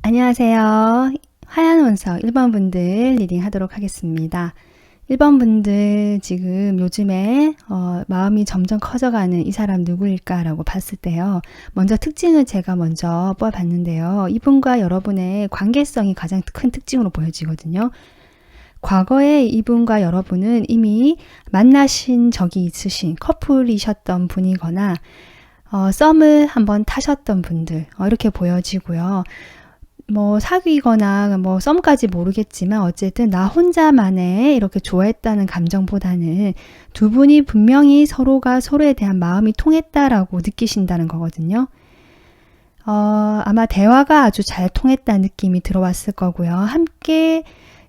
안녕하세요. 하얀 원석 1번 분들 리딩 하도록 하겠습니다. 1번 분들 지금 요즘에 마음이 점점 커져가는 이 사람 누구일까 라고 봤을 때요. 먼저 특징을 제가 먼저 뽑아봤는데요. 이분과 여러분의 관계성이 가장 큰 특징으로 보여지거든요. 과거에 이분과 여러분은 이미 만나신 적이 있으신 커플이셨던 분이거나 썸을 한번 타셨던 분들 이렇게 보여지고요. 뭐 사귀거나 뭐 썸까지 모르겠지만 어쨌든 나 혼자만의 이렇게 좋아했다는 감정보다는 두 분이 분명히 서로가 서로에 대한 마음이 통했다라고 느끼신다는 거거든요. 아마 대화가 아주 잘 통했다는 느낌이 들어왔을 거고요. 함께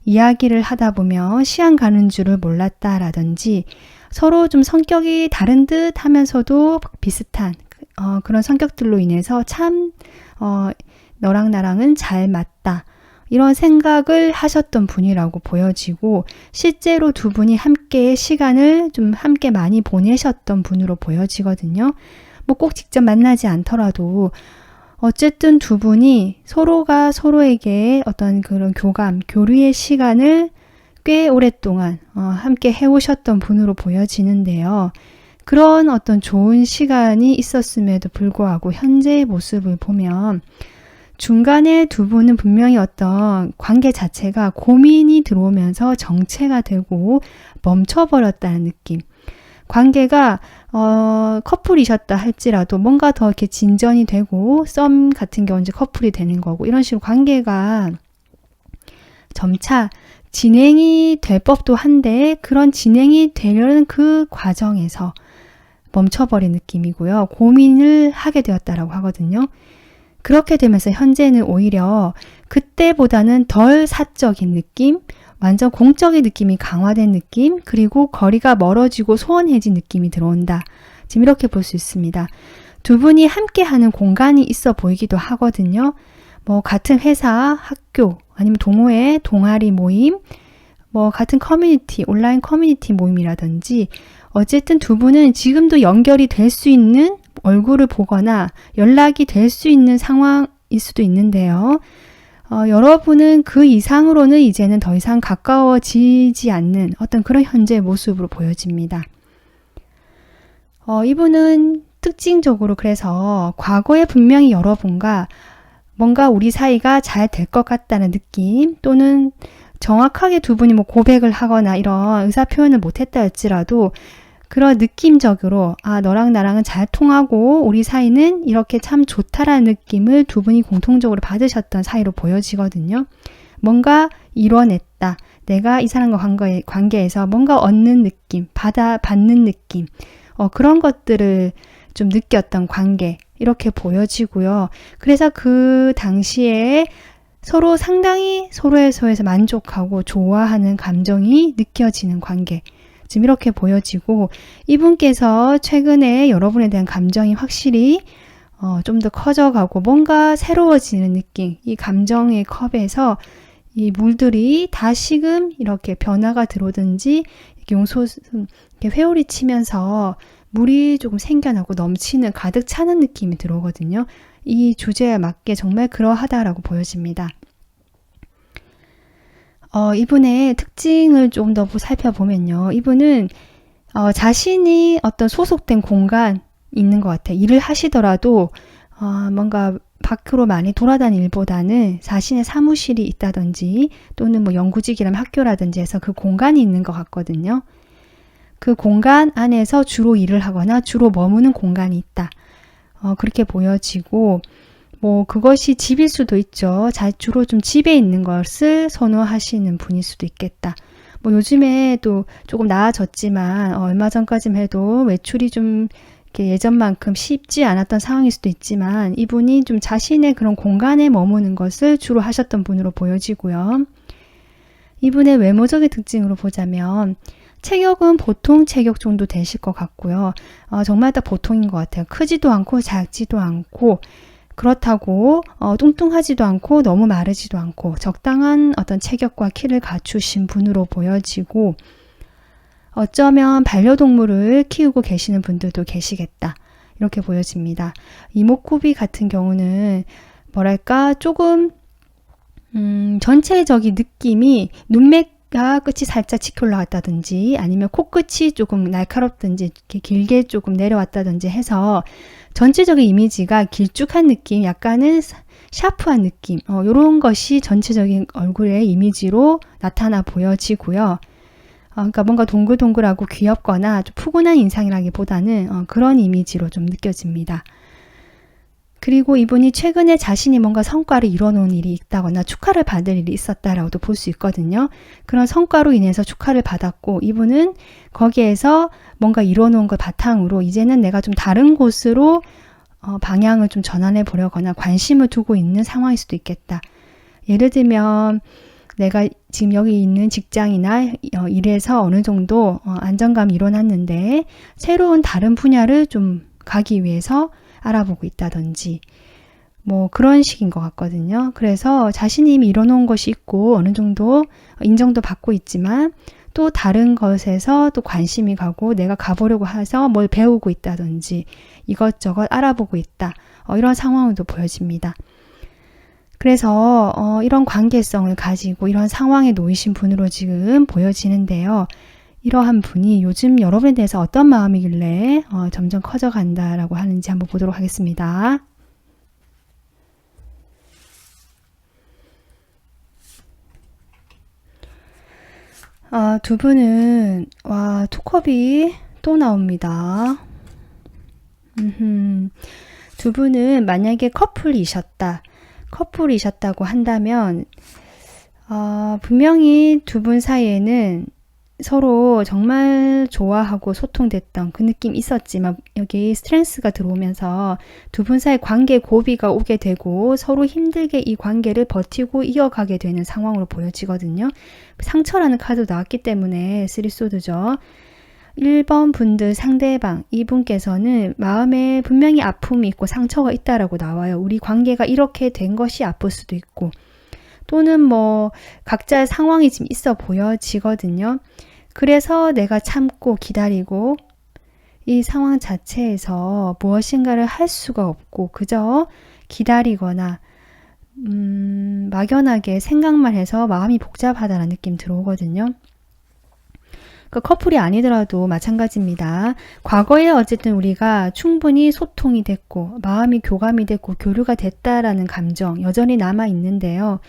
이야기를 하다 보면 시간 가는 줄을 몰랐다라든지 서로 좀 성격이 다른 듯 하면서도 비슷한 그런 성격들로 인해서 참 너랑 나랑은 잘 맞다. 이런 생각을 하셨던 분이라고 보여지고 실제로 두 분이 함께 시간을 좀 함께 많이 보내셨던 분으로 보여지거든요. 뭐 꼭 직접 만나지 않더라도 어쨌든 두 분이 서로가 서로에게 어떤 그런 교감, 교류의 시간을 꽤 오랫동안 함께 해오셨던 분으로 보여지는데요. 그런 어떤 좋은 시간이 있었음에도 불구하고 현재의 모습을 보면 중간에 두 분은 분명히 어떤 관계 자체가 고민이 들어오면서 정체가 되고 멈춰버렸다는 느낌. 관계가 커플이셨다 할지라도 뭔가 더 이렇게 진전이 되고 썸 같은 경우는 이제 커플이 되는 거고 이런 식으로 관계가 점차 진행이 될 법도 한데 그런 진행이 되려는 그 과정에서 멈춰버린 느낌이고요. 고민을 하게 되었다라고 하거든요. 그렇게 되면서 현재는 오히려 그때보다는 덜 사적인 느낌, 완전 공적인 느낌이 강화된 느낌, 그리고 거리가 멀어지고 소원해진 느낌이 들어온다. 지금 이렇게 볼 수 있습니다. 두 분이 함께하는 공간이 있어 보이기도 하거든요. 뭐 같은 회사, 학교, 아니면 동호회, 동아리 모임, 뭐 같은 커뮤니티, 온라인 커뮤니티 모임이라든지 어쨌든 두 분은 지금도 연결이 될 수 있는 얼굴을 보거나 연락이 될 수 있는 상황일 수도 있는데요. 여러분은 그 이상으로는 이제는 더 이상 가까워지지 않는 어떤 그런 현재의 모습으로 보여집니다. 이분은 특징적으로 그래서 과거에 분명히 여러분과 뭔가 우리 사이가 잘 될 것 같다는 느낌 또는 정확하게 두 분이 뭐 고백을 하거나 이런 의사 표현을 못했다 할지라도 그런 느낌적으로 너랑 나랑은 잘 통하고 우리 사이는 이렇게 참 좋다라는 느낌을 두 분이 공통적으로 받으셨던 사이로 보여지거든요. 뭔가 이뤄냈다. 내가 이 사람과 관계에서 뭔가 얻는 느낌, 받는 느낌 그런 것들을 좀 느꼈던 관계 이렇게 보여지고요. 그래서 그 당시에 서로 상당히 서로에서 만족하고 좋아하는 감정이 느껴지는 관계. 지금 이렇게 보여지고 이분께서 최근에 여러분에 대한 감정이 확실히 좀 더 커져가고 뭔가 새로워지는 느낌. 이 감정의 컵에서 이 물들이 다시금 이렇게 변화가 들어오든지 이렇게 회오리 치면서 물이 조금 생겨나고 넘치는 가득 차는 느낌이 들어오거든요. 이 주제에 맞게 정말 그러하다라고 보여집니다. 이분의 특징을 좀 더 살펴보면요. 이분은 자신이 어떤 소속된 공간 있는 것 같아요. 일을 하시더라도 뭔가 밖으로 많이 돌아다니는 일보다는 자신의 사무실이 있다든지 또는 뭐 연구직이라면 학교라든지 해서 그 공간이 있는 것 같거든요. 그 공간 안에서 주로 일을 하거나 주로 머무는 공간이 있다. 그렇게 보여지고 뭐 그것이 집일 수도 있죠. 주로 좀 집에 있는 것을 선호하시는 분일 수도 있겠다. 뭐 요즘에 또 조금 나아졌지만 얼마 전까지만 해도 외출이 좀 이렇게 예전만큼 쉽지 않았던 상황일 수도 있지만 이분이 좀 자신의 그런 공간에 머무는 것을 주로 하셨던 분으로 보여지고요. 이분의 외모적인 특징으로 보자면 체격은 보통 체격 정도 되실 것 같고요. 정말 딱 보통인 것 같아요. 크지도 않고 작지도 않고 그렇다고 뚱뚱하지도 않고 너무 마르지도 않고 적당한 어떤 체격과 키를 갖추신 분으로 보여지고 어쩌면 반려동물을 키우고 계시는 분들도 계시겠다. 이렇게 보여집니다. 이목구비 같은 경우는 뭐랄까 조금 전체적인 느낌이 눈매가 끝이 살짝 치켜 올라갔다든지 아니면 코끝이 조금 날카롭든지 이렇게 길게 조금 내려왔다든지 해서 전체적인 이미지가 길쭉한 느낌, 약간은 샤프한 느낌 이런 것이 전체적인 얼굴의 이미지로 나타나 보여지고요. 그러니까 뭔가 동글동글하고 귀엽거나 좀 푸근한 인상이라기보다는 그런 이미지로 좀 느껴집니다. 그리고 이분이 최근에 자신이 뭔가 성과를 이뤄놓은 일이 있다거나 축하를 받을 일이 있었다라고도 볼 수 있거든요. 그런 성과로 인해서 축하를 받았고 이분은 거기에서 뭔가 이뤄놓은 걸 바탕으로 이제는 내가 좀 다른 곳으로 방향을 좀 전환해 보려거나 관심을 두고 있는 상황일 수도 있겠다. 예를 들면 내가 지금 여기 있는 직장이나 일에서 어느 정도 안정감이 일어났는데 새로운 다른 분야를 좀 가기 위해서 알아보고 있다든지 뭐 그런 식인 것 같거든요. 그래서 자신이 이미 이뤄놓은 것이 있고 어느 정도 인정도 받고 있지만 또 다른 것에서 또 관심이 가고 내가 가보려고 해서 뭘 배우고 있다든지 이것저것 알아보고 있다. 이런 상황도 보여집니다. 그래서 이런 관계성을 가지고 이런 상황에 놓이신 분으로 지금 보여지는데요. 이러한 분이 요즘 여러분에 대해서 어떤 마음이길래 점점 커져간다라고 하는지 한번 보도록 하겠습니다. 두 분은 투컵이 또 나옵니다. 두 분은 만약에 커플이셨다고 한다면 분명히 두 분 사이에는 서로 정말 좋아하고 소통됐던 그 느낌이 있었지만 여기 스트레스가 들어오면서 두 분 사이 관계 고비가 오게 되고 서로 힘들게 이 관계를 버티고 이어가게 되는 상황으로 보여지거든요. 상처라는 카드도 나왔기 때문에 쓰리소드죠. 1번 분들 상대방 이분께서는 마음에 분명히 아픔이 있고 상처가 있다라고 나와요. 우리 관계가 이렇게 된 것이 아플 수도 있고 또는 뭐 각자의 상황이 지금 있어 보여지거든요. 그래서 내가 참고 기다리고 이 상황 자체에서 무엇인가를 할 수가 없고 그저 기다리거나 막연하게 생각만 해서 마음이 복잡하다는 느낌 들어오거든요. 그 커플이 아니더라도 마찬가지입니다. 과거에 어쨌든 우리가 충분히 소통이 됐고 마음이 교감이 됐고 교류가 됐다라는 감정 여전히 남아 있는데요.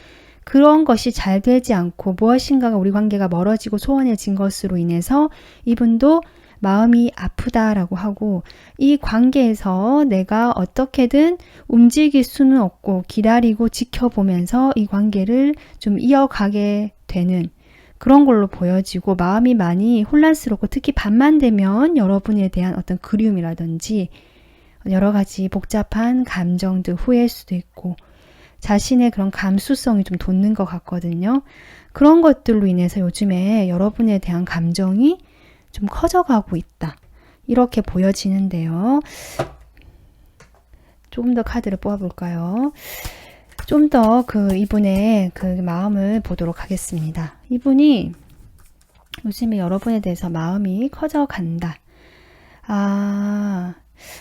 그런 것이 잘 되지 않고 무엇인가가 우리 관계가 멀어지고 소원해진 것으로 인해서 이분도 마음이 아프다라고 하고 이 관계에서 내가 어떻게든 움직일 수는 없고 기다리고 지켜보면서 이 관계를 좀 이어가게 되는 그런 걸로 보여지고 마음이 많이 혼란스럽고 특히 밤만 되면 여러분에 대한 어떤 그리움이라든지 여러 가지 복잡한 감정들 후회일 수도 있고 자신의 그런 감수성이 좀 돋는 것 같거든요. 그런 것들로 인해서 요즘에 여러분에 대한 감정이 좀 커져가고 있다. 이렇게 보여지는데요. 조금 더 카드를 뽑아볼까요? 좀 더 이분의 그 마음을 보도록 하겠습니다. 이분이 요즘에 여러분에 대해서 마음이 커져간다.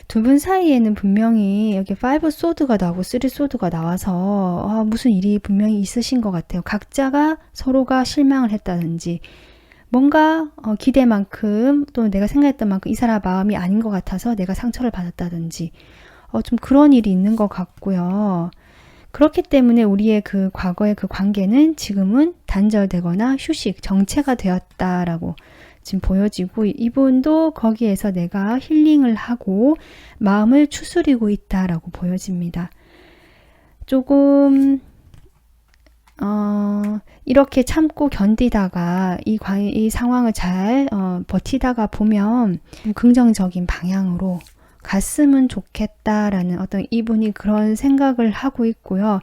두 분 사이에는 분명히 여기 5 소드가 나오고 3 소드가 나와서 무슨 일이 분명히 있으신 것 같아요. 각자가 서로가 실망을 했다든지 뭔가 기대만큼 또 내가 생각했던 만큼 이 사람 마음이 아닌 것 같아서 내가 상처를 받았다든지 좀 그런 일이 있는 것 같고요. 그렇기 때문에 우리의 그 과거의 그 관계는 지금은 단절되거나 휴식, 정체가 되었다라고 지금 보여지고, 이분도 거기에서 내가 힐링을 하고 마음을 추스리고 있다라고 보여집니다. 조금 이렇게 참고 견디다가 이 상황을 잘 버티다가 보면 긍정적인 방향으로 갔으면 좋겠다라는 어떤 이분이 그런 생각을 하고 있고요.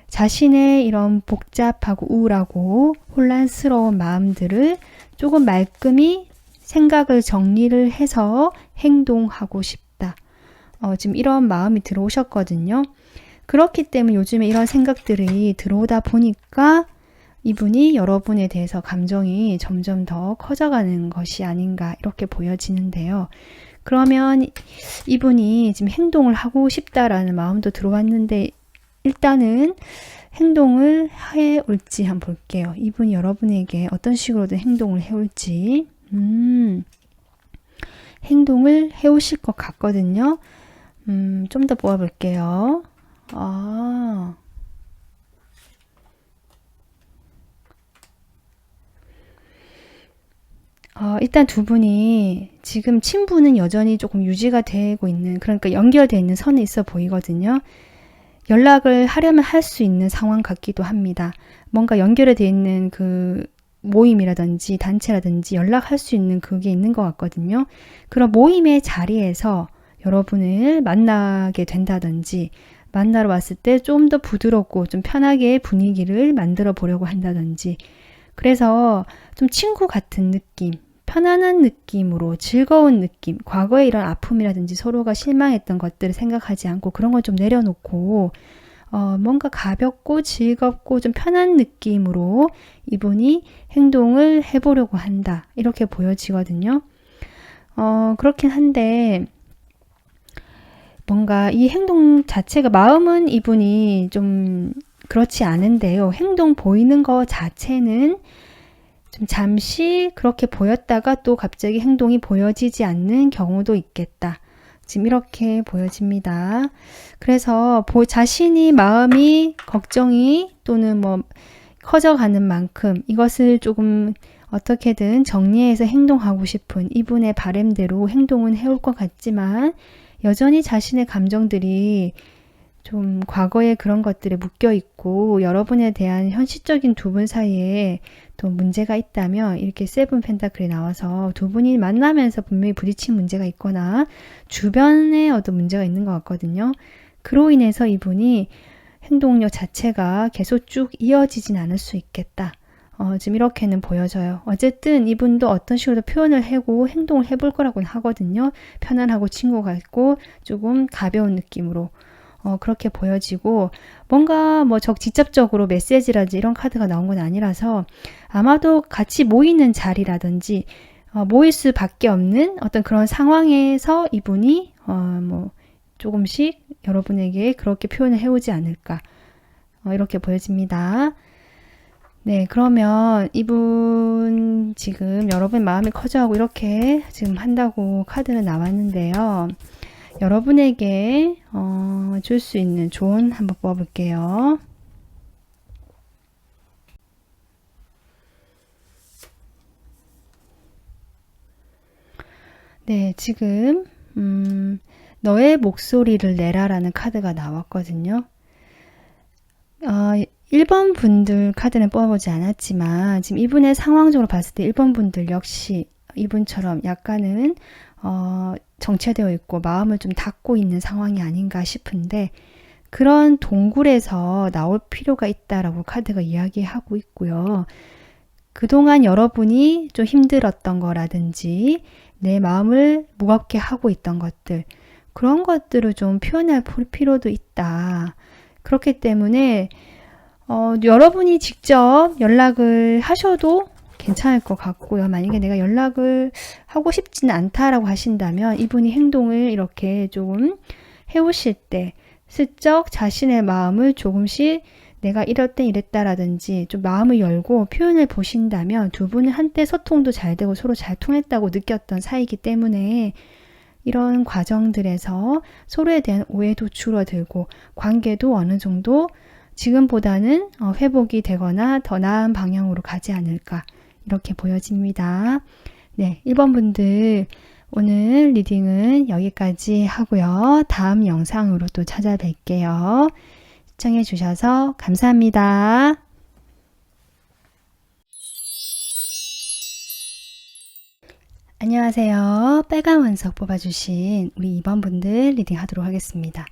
자신의 이런 복잡하고 우울하고 혼란스러운 마음들을 조금 말끔히 생각을 정리를 해서 행동하고 싶다. 지금 이런 마음이 들어오셨거든요. 그렇기 때문에 요즘에 이런 생각들이 들어오다 보니까 이분이 여러분에 대해서 감정이 점점 더 커져가는 것이 아닌가 이렇게 보여지는데요. 그러면 이분이 지금 행동을 하고 싶다라는 마음도 들어왔는데 일단은 행동을 해올지 한번 볼게요. 이분이 여러분에게 어떤 식으로든 행동을 해올지 행동을 해오실 것 같거든요. 좀 더 뽑아볼게요. 일단 두 분이 지금 친분은 여전히 조금 유지가 되고 있는, 그러니까 연결되어 있는 선에 있어 보이거든요. 연락을 하려면 할 수 있는 상황 같기도 합니다. 뭔가 연결이 되어 있는 그 모임이라든지 단체라든지 연락할 수 있는 그게 있는 것 같거든요. 그런 모임의 자리에서 여러분을 만나게 된다든지 만나러 왔을 때 좀 더 부드럽고 좀 편하게 분위기를 만들어 보려고 한다든지, 그래서 좀 친구 같은 느낌, 편안한 느낌으로 즐거운 느낌, 과거에 이런 아픔이라든지 서로가 실망했던 것들을 생각하지 않고 그런 걸 좀 내려놓고 뭔가 가볍고 즐겁고 좀 편한 느낌으로 이분이 행동을 해보려고 한다. 이렇게 보여지거든요. 그렇긴 한데 뭔가 이 행동 자체가, 마음은 이분이 좀 그렇지 않은데요. 행동 보이는 거 자체는 좀 잠시 그렇게 보였다가 또 갑자기 행동이 보여지지 않는 경우도 있겠다. 지금 이렇게 보여집니다. 그래서 자신이 마음이 걱정이 또는 뭐 커져가는 만큼 이것을 조금 어떻게든 정리해서 행동하고 싶은 이분의 바람대로 행동은 해올 것 같지만 여전히 자신의 감정들이 좀 과거의 그런 것들에 묶여 있고 여러분에 대한 현실적인 두 분 사이에 또 문제가 있다면 이렇게 세븐 펜타클이 나와서 두 분이 만나면서 분명히 부딪힌 문제가 있거나 주변에 어떤 문제가 있는 것 같거든요. 그로 인해서 이분이 행동력 자체가 계속 쭉 이어지진 않을 수 있겠다. 지금 이렇게는 보여져요. 어쨌든 이분도 어떤 식으로 표현을 하고 행동을 해볼 거라고는 하거든요. 편안하고 친구 같고 조금 가벼운 느낌으로 그렇게 보여지고, 뭔가 뭐 직접적으로 메시지라든지 이런 카드가 나온 건 아니라서 아마도 같이 모이는 자리라든지 모일 수밖에 없는 어떤 그런 상황에서 이분이 뭐 조금씩 여러분에게 그렇게 표현을 해오지 않을까 이렇게 보여집니다. 네, 그러면 이분 지금 여러분 마음이 커져가고 이렇게 지금 한다고 카드는 나왔는데요. 여러분에게 줄 수 있는 조언 한번 뽑아볼게요. 네, 지금 너의 목소리를 내라라는 카드가 나왔거든요. 1번 분들 카드는 뽑아보지 않았지만 지금 이분의 상황적으로 봤을 때 1번 분들 역시 이분처럼 약간은 정체되어 있고 마음을 좀 닫고 있는 상황이 아닌가 싶은데, 그런 동굴에서 나올 필요가 있다라고 카드가 이야기하고 있고요. 그동안 여러분이 좀 힘들었던 거라든지 내 마음을 무겁게 하고 있던 것들, 그런 것들을 좀 표현할 필요도 있다. 그렇기 때문에 여러분이 직접 연락을 하셔도 괜찮을 것 같고요. 만약에 내가 연락을 하고 싶지는 않다라고 하신다면 이분이 행동을 이렇게 조금 해오실 때 슬쩍 자신의 마음을 조금씩 내가 이럴 땐 이랬다라든지 좀 마음을 열고 표현을 보신다면 두 분은 한때 소통도 잘 되고 서로 잘 통했다고 느꼈던 사이이기 때문에 이런 과정들에서 서로에 대한 오해도 줄어들고 관계도 어느 정도 지금보다는 회복이 되거나 더 나은 방향으로 가지 않을까 이렇게 보여집니다. 네, 1번 분들 오늘 리딩은 여기까지 하고요. 다음 영상으로 또 찾아뵐게요. 시청해 주셔서 감사합니다. 안녕하세요. 빨간 원석 뽑아주신 우리 2번 분들 리딩 하도록 하겠습니다.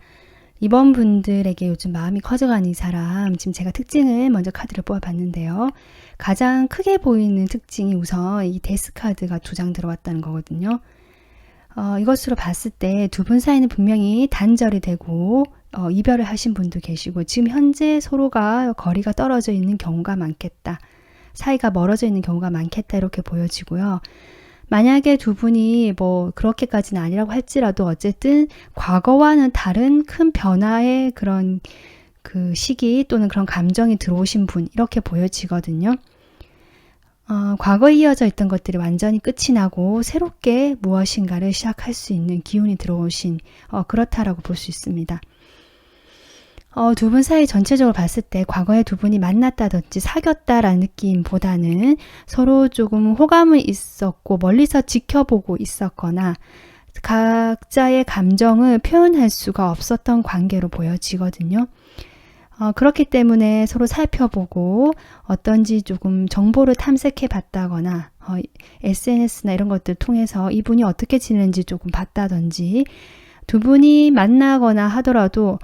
2번 분들에게 요즘 마음이 커져가는 이 사람, 지금 제가 특징을 먼저 카드를 뽑아봤는데요. 가장 크게 보이는 특징이 우선 이 데스 카드가 2장 들어왔다는 거거든요. 이것으로 봤을 때 두 분 사이는 분명히 단절이 되고 이별을 하신 분도 계시고 지금 현재 서로가 거리가 떨어져 있는 경우가 많겠다. 사이가 멀어져 있는 경우가 많겠다 이렇게 보여지고요. 만약에 두 분이 뭐 그렇게까지는 아니라고 할지라도 어쨌든 과거와는 다른 큰 변화의 그런 그 시기 또는 그런 감정이 들어오신 분 이렇게 보여지거든요. 과거에 이어져 있던 것들이 완전히 끝이 나고 새롭게 무엇인가를 시작할 수 있는 기운이 들어오신 그렇다라고 볼 수 있습니다. 두 분 사이 전체적으로 봤을 때 과거에 두 분이 만났다든지 사귀었다라는 느낌보다는 서로 조금 호감은 있었고 멀리서 지켜보고 있었거나 각자의 감정을 표현할 수가 없었던 관계로 보여지거든요. 그렇기 때문에 서로 살펴보고 어떤지 조금 정보를 탐색해 봤다거나 SNS나 이런 것들 통해서 이분이 어떻게 지내는지 조금 봤다든지 두 분이 만나거나 하더라도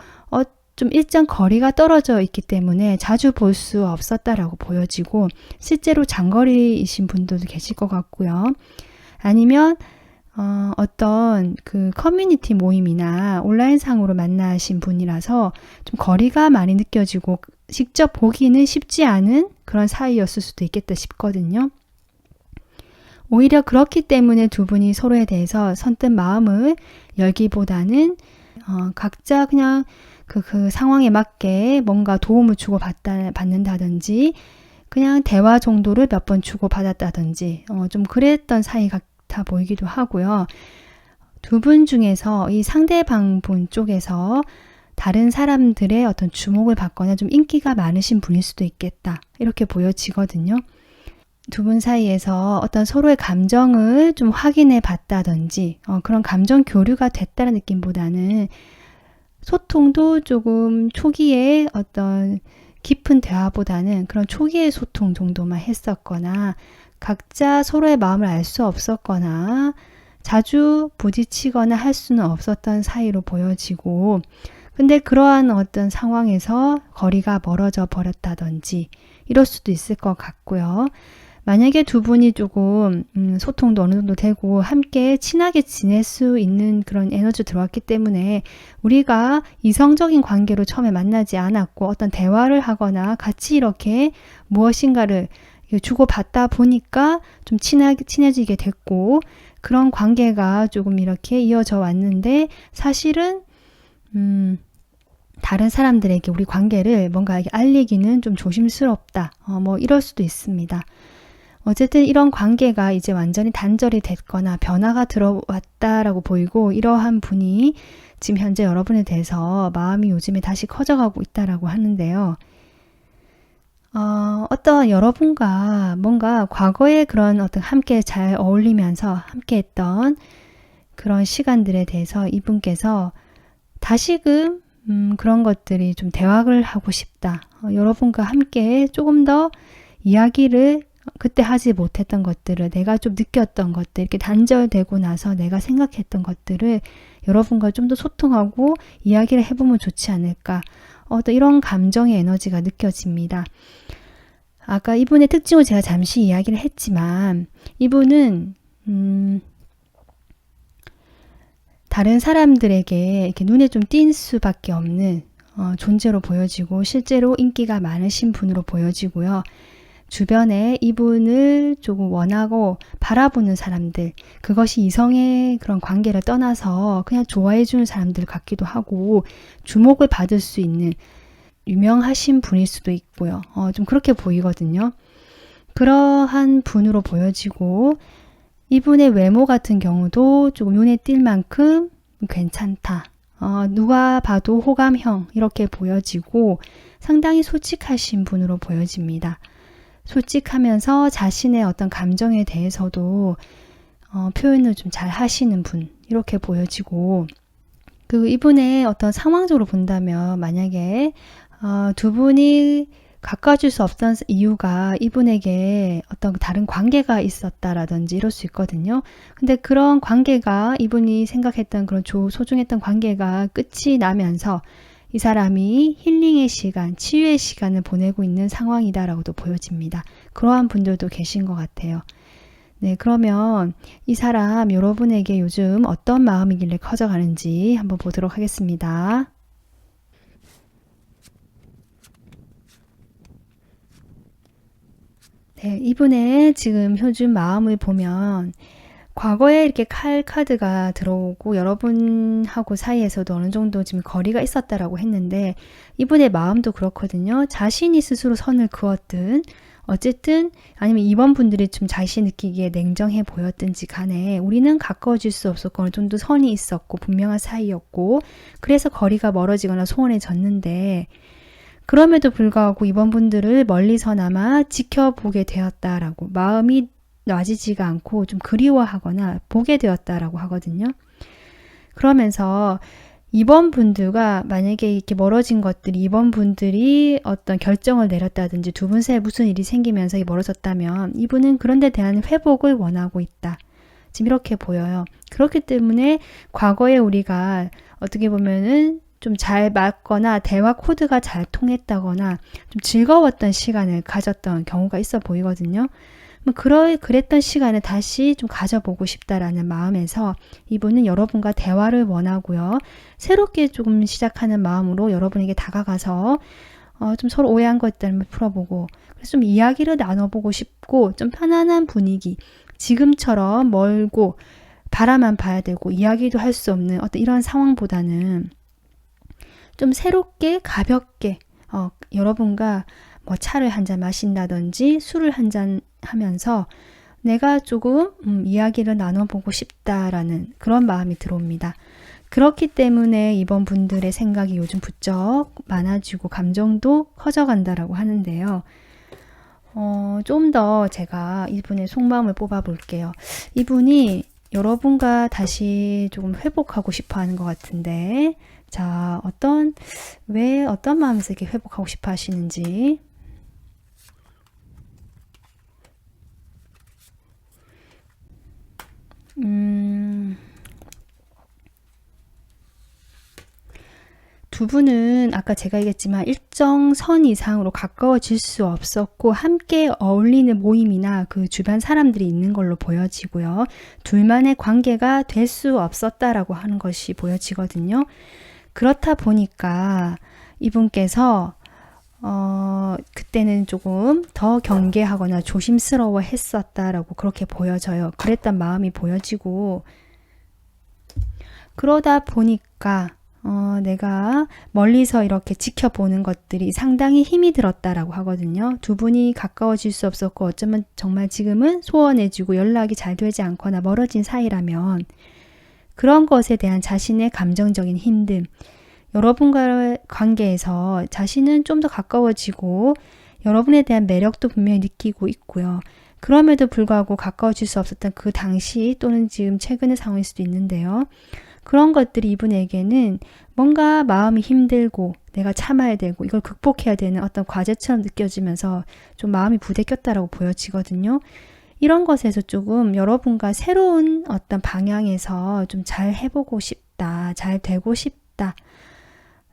좀 일정 거리가 떨어져 있기 때문에 자주 볼 수 없었다라고 보여지고 실제로 장거리이신 분들도 계실 것 같고요. 아니면 어떤 그 커뮤니티 모임이나 온라인상으로 만나신 분이라서 좀 거리가 많이 느껴지고 직접 보기는 쉽지 않은 그런 사이였을 수도 있겠다 싶거든요. 오히려 그렇기 때문에 두 분이 서로에 대해서 선뜻 마음을 열기보다는 각자 그냥 그 상황에 맞게 뭔가 도움을 주고 받는다든지 그냥 대화 정도를 몇 번 주고 받았다든지 좀 그랬던 사이 같아 보이기도 하고요. 두 분 중에서 이 상대방 분 쪽에서 다른 사람들의 어떤 주목을 받거나 좀 인기가 많으신 분일 수도 있겠다 이렇게 보여지거든요. 두 분 사이에서 어떤 서로의 감정을 좀 확인해 봤다든지 그런 감정 교류가 됐다는 느낌보다는 소통도 조금 초기에 어떤 깊은 대화보다는 그런 초기의 소통 정도만 했었거나 각자 서로의 마음을 알 수 없었거나 자주 부딪히거나 할 수는 없었던 사이로 보여지고 근데 그러한 어떤 상황에서 거리가 멀어져 버렸다든지 이럴 수도 있을 것 같고요. 만약에 두 분이 조금 소통도 어느 정도 되고 함께 친하게 지낼 수 있는 그런 에너지 들어왔기 때문에 우리가 이성적인 관계로 처음에 만나지 않았고 어떤 대화를 하거나 같이 이렇게 무엇인가를 주고받다 보니까 좀 친해지게 됐고 그런 관계가 조금 이렇게 이어져 왔는데 사실은 다른 사람들에게 우리 관계를 뭔가 알리기는 좀 조심스럽다. 뭐 이럴 수도 있습니다. 어쨌든 이런 관계가 이제 완전히 단절이 됐거나 변화가 들어왔다라고 보이고 이러한 분이 지금 현재 여러분에 대해서 마음이 요즘에 다시 커져가고 있다라고 하는데요. 어떤 여러분과 뭔가 과거에 그런 어떤 함께 잘 어울리면서 함께 했던 그런 시간들에 대해서 이분께서 다시금 그런 것들이 좀 대화를 하고 싶다. 여러분과 함께 조금 더 이야기를 그때 하지 못했던 것들을, 내가 좀 느꼈던 것들, 이렇게 단절되고 나서 내가 생각했던 것들을 여러분과 좀 더 소통하고 이야기를 해보면 좋지 않을까. 또 이런 감정의 에너지가 느껴집니다. 아까 이분의 특징을 제가 잠시 이야기를 했지만, 이분은 다른 사람들에게 이렇게 눈에 좀 띈 수밖에 없는 존재로 보여지고, 실제로 인기가 많으신 분으로 보여지고요. 주변에 이분을 조금 원하고 바라보는 사람들, 그것이 이성의 그런 관계를 떠나서 그냥 좋아해 주는 사람들 같기도 하고, 주목을 받을 수 있는 유명하신 분일 수도 있고요. 좀 그렇게 보이거든요. 그러한 분으로 보여지고, 이분의 외모 같은 경우도 조금 눈에 띌 만큼 괜찮다. 누가 봐도 호감형 이렇게 보여지고, 상당히 솔직하신 분으로 보여집니다. 솔직하면서 자신의 어떤 감정에 대해서도 표현을 좀 잘 하시는 분 이렇게 보여지고, 그 이분의 어떤 상황적으로 본다면, 만약에 두 분이 가까워질 수 없던 이유가 이분에게 어떤 다른 관계가 있었다라든지 이럴 수 있거든요. 근데 그런 관계가, 이분이 생각했던 그런 소중했던 관계가 끝이 나면서 이 사람이 힐링의 시간, 치유의 시간을 보내고 있는 상황이다라고도 보여집니다. 그러한 분들도 계신 것 같아요. 네, 그러면 이 사람 여러분에게 요즘 어떤 마음이길래 커져가는지 한번 보도록 하겠습니다. 네, 이분의 지금 요즘 마음을 보면, 과거에 이렇게 칼 카드가 들어오고 여러분하고 사이에서도 어느 정도 지금 거리가 있었다라고 했는데, 이분의 마음도 그렇거든요. 자신이 스스로 선을 그었든 어쨌든, 아니면 이번 분들이 좀 자신 느끼기에 냉정해 보였든지 간에 우리는 가까워질 수 없었고 어느 정도 선이 있었고 분명한 사이였고, 그래서 거리가 멀어지거나 소원해졌는데, 그럼에도 불구하고 이번 분들을 멀리서나마 지켜보게 되었다라고, 마음이 놔지지가 않고 좀 그리워하거나 보게 되었다라고 하거든요. 그러면서 이번 분들과 만약에 이렇게 멀어진 것들이, 이번 분들이 어떤 결정을 내렸다든지 두 분 사이에 무슨 일이 생기면서 멀어졌다면, 이분은 그런 데 대한 회복을 원하고 있다. 지금 이렇게 보여요. 그렇기 때문에 과거에 우리가 어떻게 보면은 좀 잘 맞거나 대화 코드가 잘 통했다거나 좀 즐거웠던 시간을 가졌던 경우가 있어 보이거든요. 그랬던 시간을 다시 좀 가져보고 싶다라는 마음에서 이분은 여러분과 대화를 원하고요. 새롭게 조금 시작하는 마음으로 여러분에게 다가가서 좀 서로 오해한 것들을 풀어보고, 그래서 좀 이야기를 나눠보고 싶고, 좀 편안한 분위기, 지금처럼 멀고 바라만 봐야 되고 이야기도 할 수 없는 어떤 이런 상황보다는 좀 새롭게 가볍게 여러분과 뭐 차를 한 잔 마신다든지 술을 한 잔 하면서 내가 조금 이야기를 나눠보고 싶다라는 그런 마음이 들어옵니다. 그렇기 때문에 이번 분들의 생각이 요즘 부쩍 많아지고 감정도 커져간다라고 하는데요. 좀 더 제가 이분의 속마음을 뽑아 볼게요. 이분이 여러분과 다시 조금 회복하고 싶어 하는 것 같은데, 자, 왜 어떤 마음에서 이렇게 회복하고 싶어 하시는지. 두 분은 아까 제가 얘기했지만 일정 선 이상으로 가까워질 수 없었고, 함께 어울리는 모임이나 그 주변 사람들이 있는 걸로 보여지고요. 둘만의 관계가 될 수 없었다라고 하는 것이 보여지거든요. 그렇다 보니까 이분께서 그때는 조금 더 경계하거나 조심스러워 했었다라고 그렇게 보여져요. 그랬던 마음이 보여지고, 그러다 보니까 내가 멀리서 이렇게 지켜보는 것들이 상당히 힘이 들었다라고 하거든요. 두 분이 가까워질 수 없었고, 어쩌면 정말 지금은 소원해지고 연락이 잘 되지 않거나 멀어진 사이라면, 그런 것에 대한 자신의 감정적인 힘듦, 여러분과의 관계에서 자신은 좀 더 가까워지고 여러분에 대한 매력도 분명히 느끼고 있고요. 그럼에도 불구하고 가까워질 수 없었던 그 당시 또는 지금 최근의 상황일 수도 있는데요. 그런 것들이 이분에게는 뭔가 마음이 힘들고 내가 참아야 되고 이걸 극복해야 되는 어떤 과제처럼 느껴지면서 좀 마음이 부대꼈다라고 보여지거든요. 이런 것에서 조금 여러분과 새로운 어떤 방향에서 좀 잘 해보고 싶다, 잘 되고 싶다.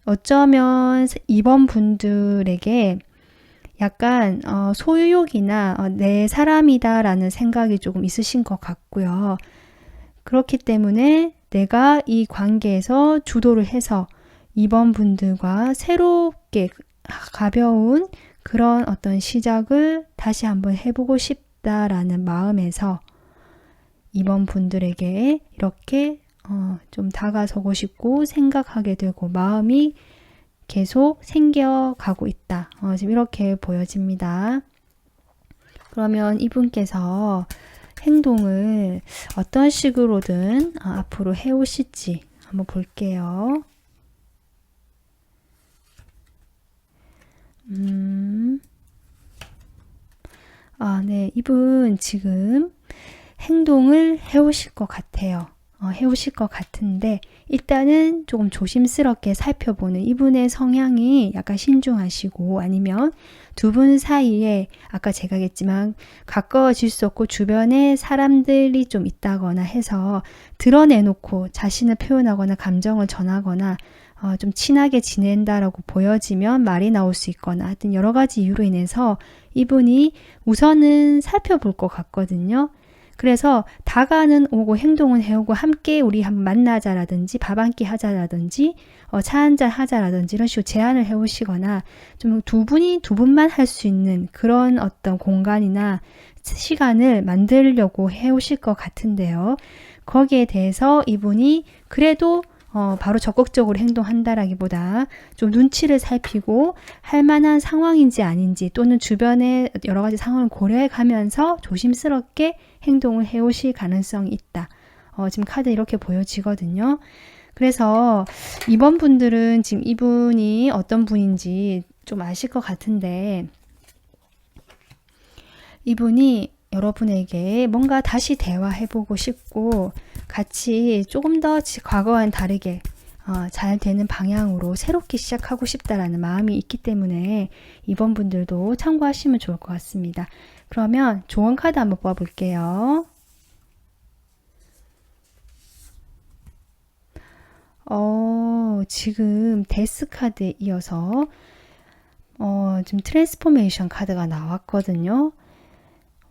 어쩌면 이번 분들에게 약간 소유욕이나 내 사람이다라는 생각이 조금 있으신 것 같고요. 그렇기 때문에 내가 이 관계에서 주도를 해서 이번 분들과 새롭게 가벼운 그런 어떤 시작을 다시 한번 해보고 싶다라는 마음에서 이번 분들에게 이렇게 좀 다가서고 싶고 생각하게 되고 마음이 계속 생겨가고 있다. 지금 이렇게 보여집니다. 그러면 이분께서 행동을 어떤 식으로든 앞으로 해오실지 한번 볼게요. 네, 이분 지금 행동을 해오실 것 같아요. 해오실 것 같은데 일단은 조금 조심스럽게 살펴보는 이분의 성향이 약간 신중하시고 아니면 두 분 사이에 아까 제가 했지만 가까워질 수 없고 주변에 사람들이 좀 있다거나 해서 드러내놓고 자신을 표현하거나 감정을 전하거나 좀 친하게 지낸다라고 보여지면 말이 나올 수 있거나 하여튼 여러 가지 이유로 인해서 이분이 우선은 살펴볼 것 같거든요. 그래서 다가는 오고 행동은 해오고 함께 우리 한번 만나자라든지 밥 한 끼 하자라든지 차 한잔 하자라든지 이런 식으로 제안을 해오시거나 좀 두 분만 할 수 있는 그런 어떤 공간이나 시간을 만들려고 해오실 것 같은데요. 거기에 대해서 이분이 그래도 바로 적극적으로 행동한다라기보다 좀 눈치를 살피고 할 만한 상황인지 아닌지 또는 주변의 여러 가지 상황을 고려해 가면서 조심스럽게 행동을 해오실 가능성이 있다. 지금 카드 이렇게 보여지거든요. 그래서 이번 분들은 지금 이분이 어떤 분인지 좀 아실 것 같은데 이분이 여러분에게 뭔가 다시 대화해보고 싶고 같이 조금 더 과거와는 다르게 잘 되는 방향으로 새롭게 시작하고 싶다라는 마음이 있기 때문에 이번 분들도 참고하시면 좋을 것 같습니다. 그러면 조언 카드 한번 뽑아볼게요. 지금 데스 카드에 이어서 지금 트랜스포메이션 카드가 나왔거든요.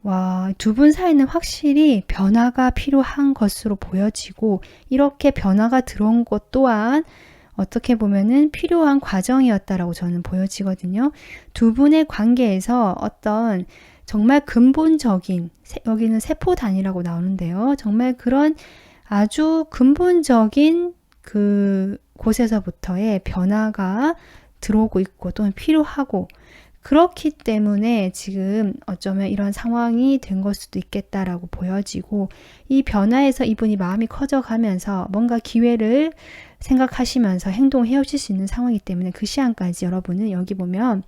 와, 두 분 사이는 확실히 변화가 필요한 것으로 보여지고 이렇게 변화가 들어온 것 또한 어떻게 보면은 필요한 과정이었다라고 저는 보여지거든요. 두 분의 관계에서 어떤 정말 근본적인 여기는 세포 단위라고 나오는데요. 정말 그런 아주 근본적인 그 곳에서부터의 변화가 들어오고 있고 또는 필요하고 그렇기 때문에 지금 어쩌면 이런 상황이 된 걸 수도 있겠다라고 보여지고 이 변화에서 이분이 마음이 커져가면서 뭔가 기회를 생각하시면서 행동을 해오실 수 있는 상황이기 때문에 그 시간까지 여러분은 여기 보면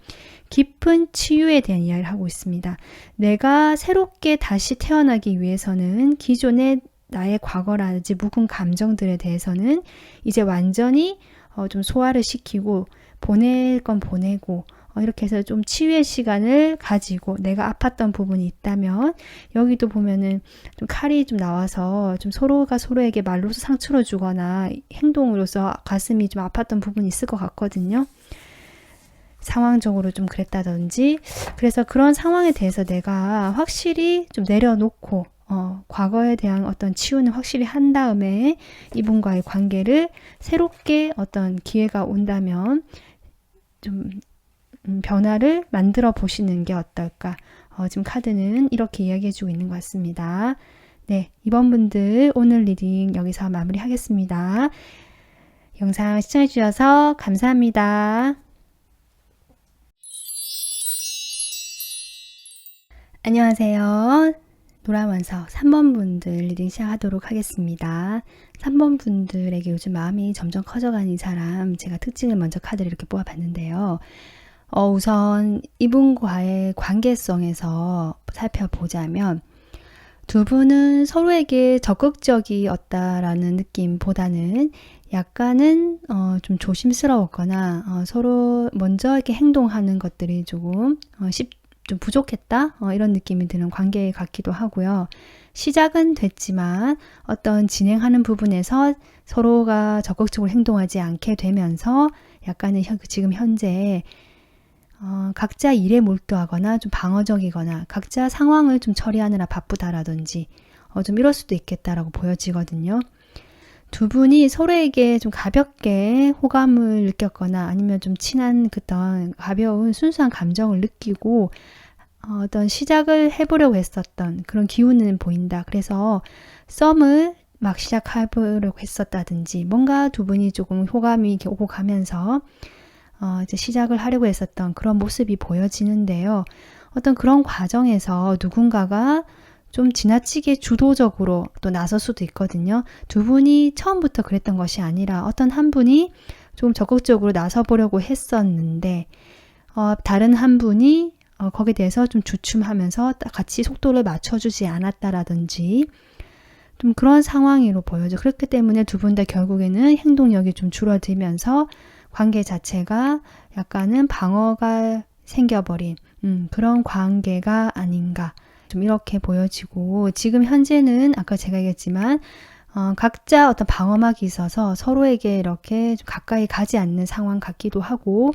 깊은 치유에 대한 이야기를 하고 있습니다. 내가 새롭게 다시 태어나기 위해서는 기존의 나의 과거라든지 묵은 감정들에 대해서는 이제 완전히 좀 소화를 시키고 보낼 건 보내고 이렇게 해서 좀 치유의 시간을 가지고 내가 아팠던 부분이 있다면 여기도 보면은 좀 칼이 좀 나와서 좀 서로가 서로에게 말로서 상처를 주거나 행동으로서 가슴이 좀 아팠던 부분이 있을 것 같거든요. 상황적으로 좀 그랬다든지 그래서 그런 상황에 대해서 내가 확실히 좀 내려놓고 과거에 대한 어떤 치유는 확실히 한 다음에 이분과의 관계를 새롭게 어떤 기회가 온다면 좀 변화를 만들어 보시는 게 어떨까? 지금 카드는 이렇게 이야기해주고 있는 것 같습니다. 네, 이번 분들 오늘 리딩 여기서 마무리하겠습니다. 영상 시청해주셔서 감사합니다. 안녕하세요. 노란 원석 3번 분들 리딩 시작하도록 하겠습니다. 3번 분들에게 요즘 마음이 점점 커져가는 이 사람 제가 특징을 먼저 카드를 이렇게 뽑아봤는데요. 우선 이분과의 관계성에서 살펴보자면 두 분은 서로에게 적극적이었다라는 느낌보다는 약간은 좀 조심스러웠거나 서로 먼저 이렇게 행동하는 것들이 조금 좀 부족했다 이런 느낌이 드는 관계 같기도 하고요. 시작은 됐지만 어떤 진행하는 부분에서 서로가 적극적으로 행동하지 않게 되면서 약간은 지금 현재 각자 일에 몰두하거나 좀 방어적이거나 각자 상황을 좀 처리하느라 바쁘다라든지 좀 이럴 수도 있겠다라고 보여지거든요. 두 분이 서로에게 좀 가볍게 호감을 느꼈거나 아니면 좀 친한 그런 가벼운 순수한 감정을 느끼고 어떤 시작을 해보려고 했었던 그런 기운은 보인다. 그래서 썸을 막 시작해보려고 했었다든지 뭔가 두 분이 조금 호감이 이렇게 오고 가면서 이제 시작을 하려고 했었던 그런 모습이 보여지는데요. 어떤 그런 과정에서 누군가가 좀 지나치게 주도적으로 또 나설 수도 있거든요. 두 분이 처음부터 그랬던 것이 아니라 어떤 한 분이 좀 적극적으로 나서보려고 했었는데 다른 한 분이 거기에 대해서 좀 주춤하면서 같이 속도를 맞춰주지 않았다라든지 좀 그런 상황으로 보여져. 그렇기 때문에 두 분 다 결국에는 행동력이 좀 줄어들면서 관계 자체가 약간은 방어가 생겨버린 그런 관계가 아닌가 좀 이렇게 보여지고 지금 현재는 아까 제가 얘기했지만 각자 어떤 방어막이 있어서 서로에게 이렇게 좀 가까이 가지 않는 상황 같기도 하고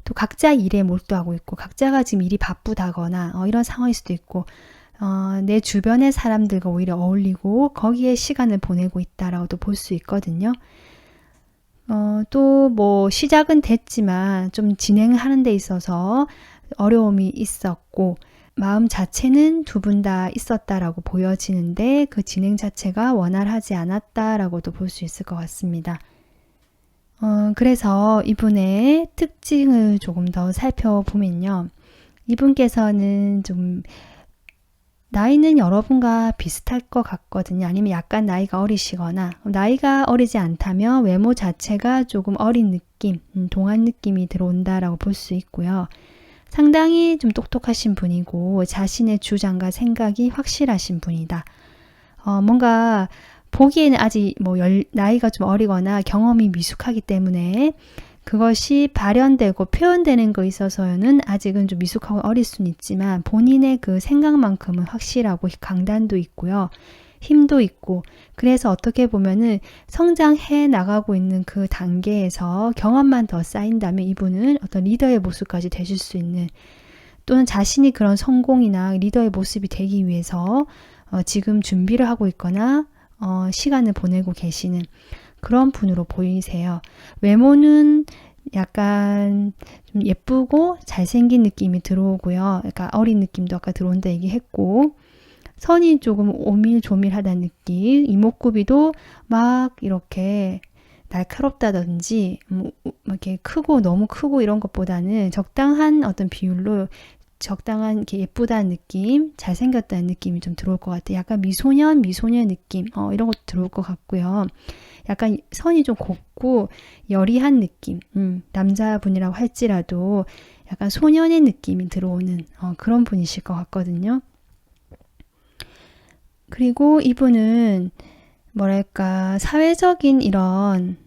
또 각자 일에 몰두하고 있고 각자가 지금 일이 바쁘다거나 이런 상황일 수도 있고 내 주변의 사람들과 오히려 어울리고 거기에 시간을 보내고 있다라고도 볼 수 있거든요. 또 뭐 시작은 됐지만 좀 진행하는 데 있어서 어려움이 있었고 마음 자체는 두 분 다 있었다라고 보여지는데 그 진행 자체가 원활하지 않았다라고도 볼 수 있을 것 같습니다. 그래서 이분의 특징을 조금 더 살펴보면요. 이분께서는 좀 나이는 여러분과 비슷할 것 같거든요. 아니면 약간 나이가 어리시거나 나이가 어리지 않다면 외모 자체가 조금 어린 느낌, 동안 느낌이 들어온다라고 볼 수 있고요. 상당히 좀 똑똑하신 분이고 자신의 주장과 생각이 확실하신 분이다. 뭔가 보기에는 아직 뭐 나이가 좀 어리거나 경험이 미숙하기 때문에 그것이 발현되고 표현되는 거에 있어서는 아직은 좀 미숙하고 어릴 수는 있지만 본인의 그 생각만큼은 확실하고 강단도 있고요. 힘도 있고 그래서 어떻게 보면은 성장해 나가고 있는 그 단계에서 경험만 더 쌓인다면 이분은 어떤 리더의 모습까지 되실 수 있는 또는 자신이 그런 성공이나 리더의 모습이 되기 위해서 지금 준비를 하고 있거나 시간을 보내고 계시는 그런 분으로 보이세요. 외모는 약간 좀 예쁘고 잘생긴 느낌이 들어오고요. 약간 어린 느낌도 아까 들어온다 얘기했고 선이 조금 오밀조밀하다는 느낌, 이목구비도 막 이렇게 날카롭다든지 이렇게 크고 너무 크고 이런 것보다는 적당한 어떤 비율로 적당한 이렇게 예쁘다는 느낌, 잘생겼다는 느낌이 좀 들어올 것 같아요. 약간 미소년 느낌, 이런 것도 들어올 것 같고요. 약간 선이 좀 곱고 여리한 느낌, 남자분이라고 할지라도 약간 소년의 느낌이 들어오는 그런 분이실 것 같거든요. 그리고 이분은 뭐랄까 사회적인 이런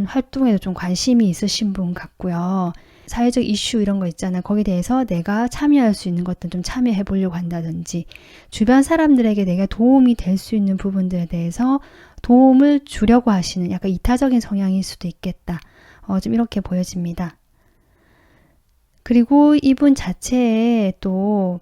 활동에도 좀 관심이 있으신 분 같고요. 사회적 이슈 이런 거 있잖아요. 거기에 대해서 내가 참여할 수 있는 것들 좀 참여해 보려고 한다든지 주변 사람들에게 내가 도움이 될 수 있는 부분들에 대해서 도움을 주려고 하시는 약간 이타적인 성향일 수도 있겠다. 좀 이렇게 보여집니다. 그리고 이분 자체에 또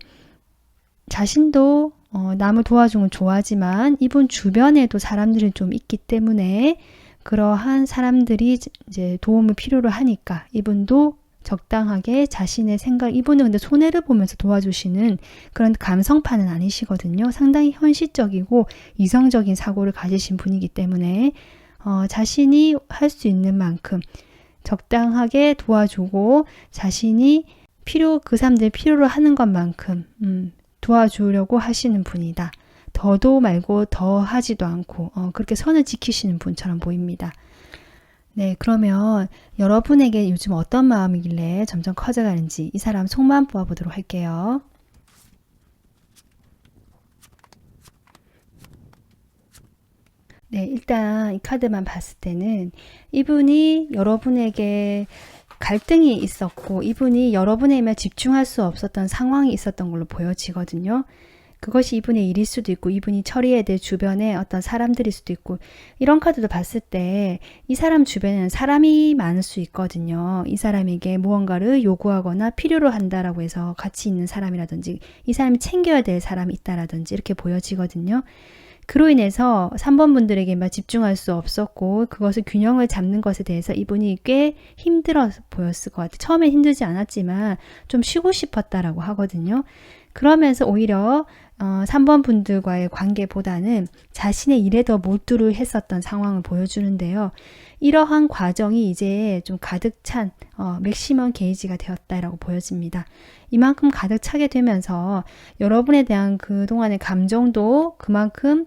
자신도 남을 도와주는 걸 좋아하지만 이분 주변에도 사람들이 좀 있기 때문에 그러한 사람들이 이제 도움을 필요로 하니까 이분도 적당하게 자신의 생각, 이분은 근데 손해를 보면서 도와주시는 그런 감성파는 아니시거든요. 상당히 현실적이고 이성적인 사고를 가지신 분이기 때문에 자신이 할 수 있는 만큼 적당하게 도와주고 자신이 그 사람들이 필요로 하는 것만큼 도와주려고 하시는 분이다. 더도 말고 더 하지도 않고 그렇게 선을 지키시는 분처럼 보입니다. 네, 그러면 여러분에게 요즘 어떤 마음이길래 점점 커져가는지 이 사람 속마음 보아보도록 할게요. 네, 일단 이 카드만 봤을 때는 이분이 여러분에게 갈등이 있었고 이분이 여러분에게 집중할 수 없었던 상황이 있었던 걸로 보여지거든요. 그것이 이분의 일일 수도 있고 이분이 처리해야 될 주변에 어떤 사람들일 수도 있고 이런 카드도 봤을 때 이 사람 주변에는 사람이 많을 수 있거든요. 이 사람에게 무언가를 요구하거나 필요로 한다라고 해서 같이 있는 사람이라든지 이 사람이 챙겨야 될 사람이 있다라든지 이렇게 보여지거든요. 그로 인해서 3번 분들에게만 집중할 수 없었고 그것을 균형을 잡는 것에 대해서 이분이 꽤 힘들어 보였을 것 같아요. 처음엔 힘들지 않았지만 좀 쉬고 싶었다라고 하거든요. 그러면서 오히려 3번 분들과의 관계보다는 자신의 일에 더 몰두를 했었던 상황을 보여주는데요. 이러한 과정이 이제 좀 가득 찬 맥시멈 게이지가 되었다라고 보여집니다. 이만큼 가득 차게 되면서 여러분에 대한 그동안의 감정도 그만큼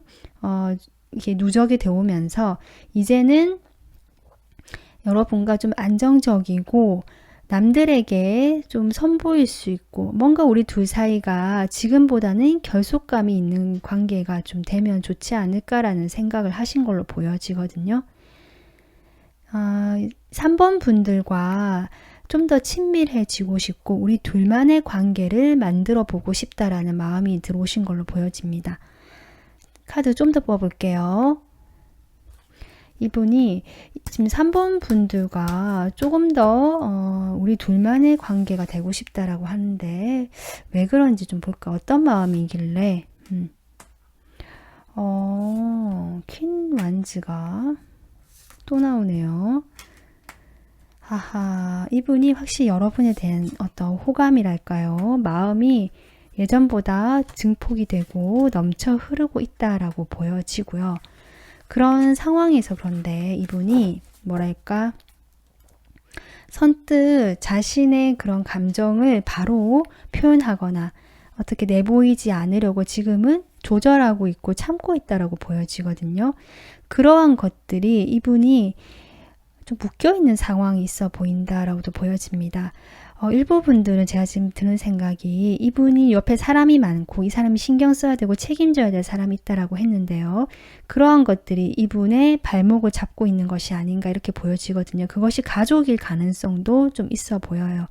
이렇게 누적이 되어 오면서 이제는 여러분과 좀 안정적이고 남들에게 좀 선보일 수 있고 뭔가 우리 둘 사이가 지금보다는 결속감이 있는 관계가 좀 되면 좋지 않을까라는 생각을 하신 걸로 보여지거든요. 3번 분들과 좀 더 친밀해지고 싶고 우리 둘만의 관계를 만들어 보고 싶다라는 마음이 들어오신 걸로 보여집니다. 카드 좀 더 뽑아볼게요. 이분이 지금 3번 분들과 조금 더 우리 둘만의 관계가 되고 싶다라고 하는데 왜 그런지 좀 볼까? 어떤 마음이길래 퀸 완즈가 또 나오네요. 하하, 이분이 확실히 여러분에 대한 어떤 호감이랄까요? 마음이 예전보다 증폭이 되고 넘쳐 흐르고 있다라고 보여지고요. 그런 상황에서 그런데 이분이 뭐랄까 선뜻 자신의 그런 감정을 바로 표현하거나 어떻게 내보이지 않으려고 지금은 조절하고 있고 참고 있다라고 보여지거든요. 그러한 것들이 이분이 좀 묶여있는 상황이 있어 보인다라고도 보여집니다. 일부 분들은 제가 지금 드는 생각이 이분이 옆에 사람이 많고 이 사람이 신경 써야 되고 책임져야 될 사람이 있다라고 했는데요. 그러한 것들이 이분의 발목을 잡고 있는 것이 아닌가 이렇게 보여지거든요. 그것이 가족일 가능성도 좀 있어 보여요.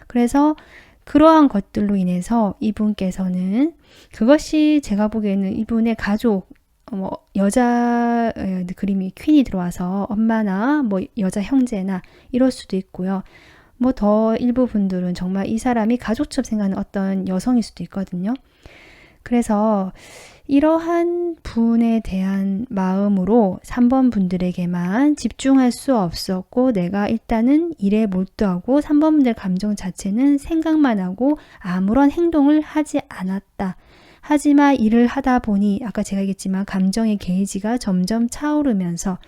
그래서 그러한 것들로 인해서 이분께서는 그것이 제가 보기에는 이분의 가족 여자 그림이 퀸이 들어와서 엄마나 뭐 여자 형제나 이럴 수도 있고요. 뭐 더 일부 분들은 정말 이 사람이 가족처럼 생각하는 어떤 여성일 수도 있거든요. 그래서 이러한 분에 대한 마음으로 3번 분들에게만 집중할 수 없었고 내가 일단은 일에 몰두하고 3번 분들 감정 자체는 생각만 하고 아무런 행동을 하지 않았다. 하지만 일을 하다 보니 아까 제가 얘기했지만 감정의 게이지가 점점 차오르면서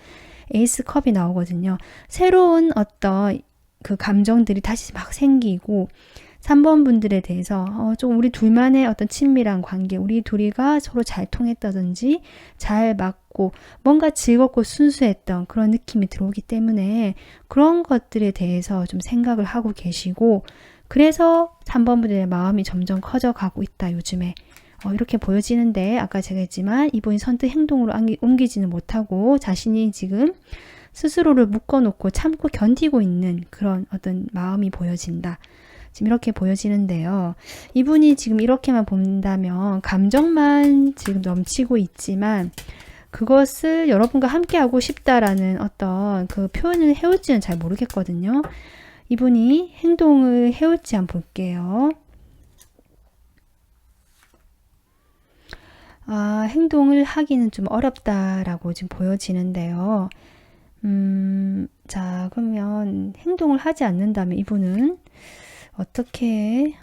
에이스 컵이 나오거든요. 새로운 어떤 그 감정들이 다시 막 생기고 3번 분들에 대해서 좀 우리 둘만의 어떤 친밀한 관계, 우리 둘이가 서로 잘 통했다든지 잘 맞고 뭔가 즐겁고 순수했던 그런 느낌이 들어오기 때문에 그런 것들에 대해서 좀 생각을 하고 계시고 그래서 3번 분들의 마음이 점점 커져가고 있다 요즘에. 이렇게 보여지는데 아까 제가 했지만 이분이 선뜻 행동으로 옮기지는 못하고 자신이 지금 스스로를 묶어놓고 참고 견디고 있는 그런 어떤 마음이 보여진다. 지금 이렇게 보여지는데요. 이분이 지금 이렇게만 본다면 감정만 지금 넘치고 있지만 그것을 여러분과 함께하고 싶다라는 어떤 그 표현을 해올지는 잘 모르겠거든요. 이분이 행동을 해올지 한번 볼게요. 행동을 하기는 좀 어렵다라고 지금 보여지는데요. 자, 그러면 행동을 하지 않는다면 이분은 어떻게,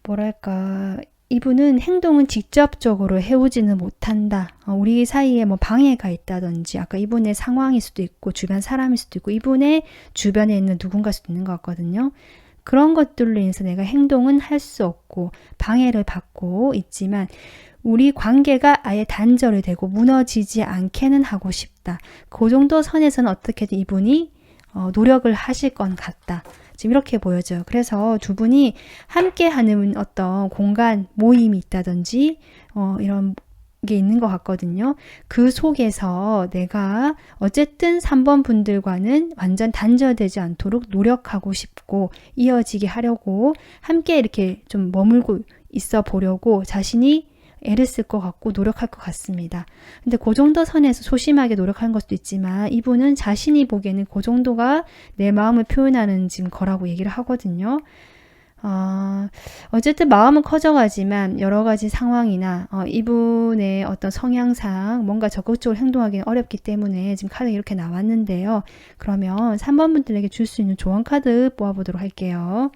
뭐랄까, 이분은 행동은 직접적으로 해오지는 못한다. 우리 사이에 뭐 방해가 있다든지, 아까 이분의 상황일 수도 있고, 주변 사람일 수도 있고, 이분의 주변에 있는 누군가일 수도 있는 것 같거든요. 그런 것들로 인해서 내가 행동은 할 수 없고 방해를 받고 있지만 우리 관계가 아예 단절이 되고 무너지지 않게는 하고 싶다. 그 정도 선에서는 어떻게든 이분이 노력을 하실 것 같다. 지금 이렇게 보여져요. 그래서 두 분이 함께 하는 어떤 공간, 모임이 있다든지, 이런 게 있는 것 같거든요. 그 속에서 내가 어쨌든 3번 분들과는 완전 단절되지 않도록 노력하고 싶고 이어지게 하려고 함께 이렇게 좀 머물고 있어 보려고 자신이 애를 쓸 것 같고 노력할 것 같습니다. 근데 그 정도 선에서 소심하게 노력하는 것도 있지만 이분은 자신이 보기에는 그 정도가 내 마음을 표현하는 지금 거라고 얘기를 하거든요. 어쨌든 마음은 커져가지만 여러 가지 상황이나 이분의 어떤 성향상 뭔가 적극적으로 행동하기는 어렵기 때문에 지금 카드가 이렇게 나왔는데요. 그러면 3번 분들에게 줄 수 있는 조언 카드 뽑아보도록 할게요.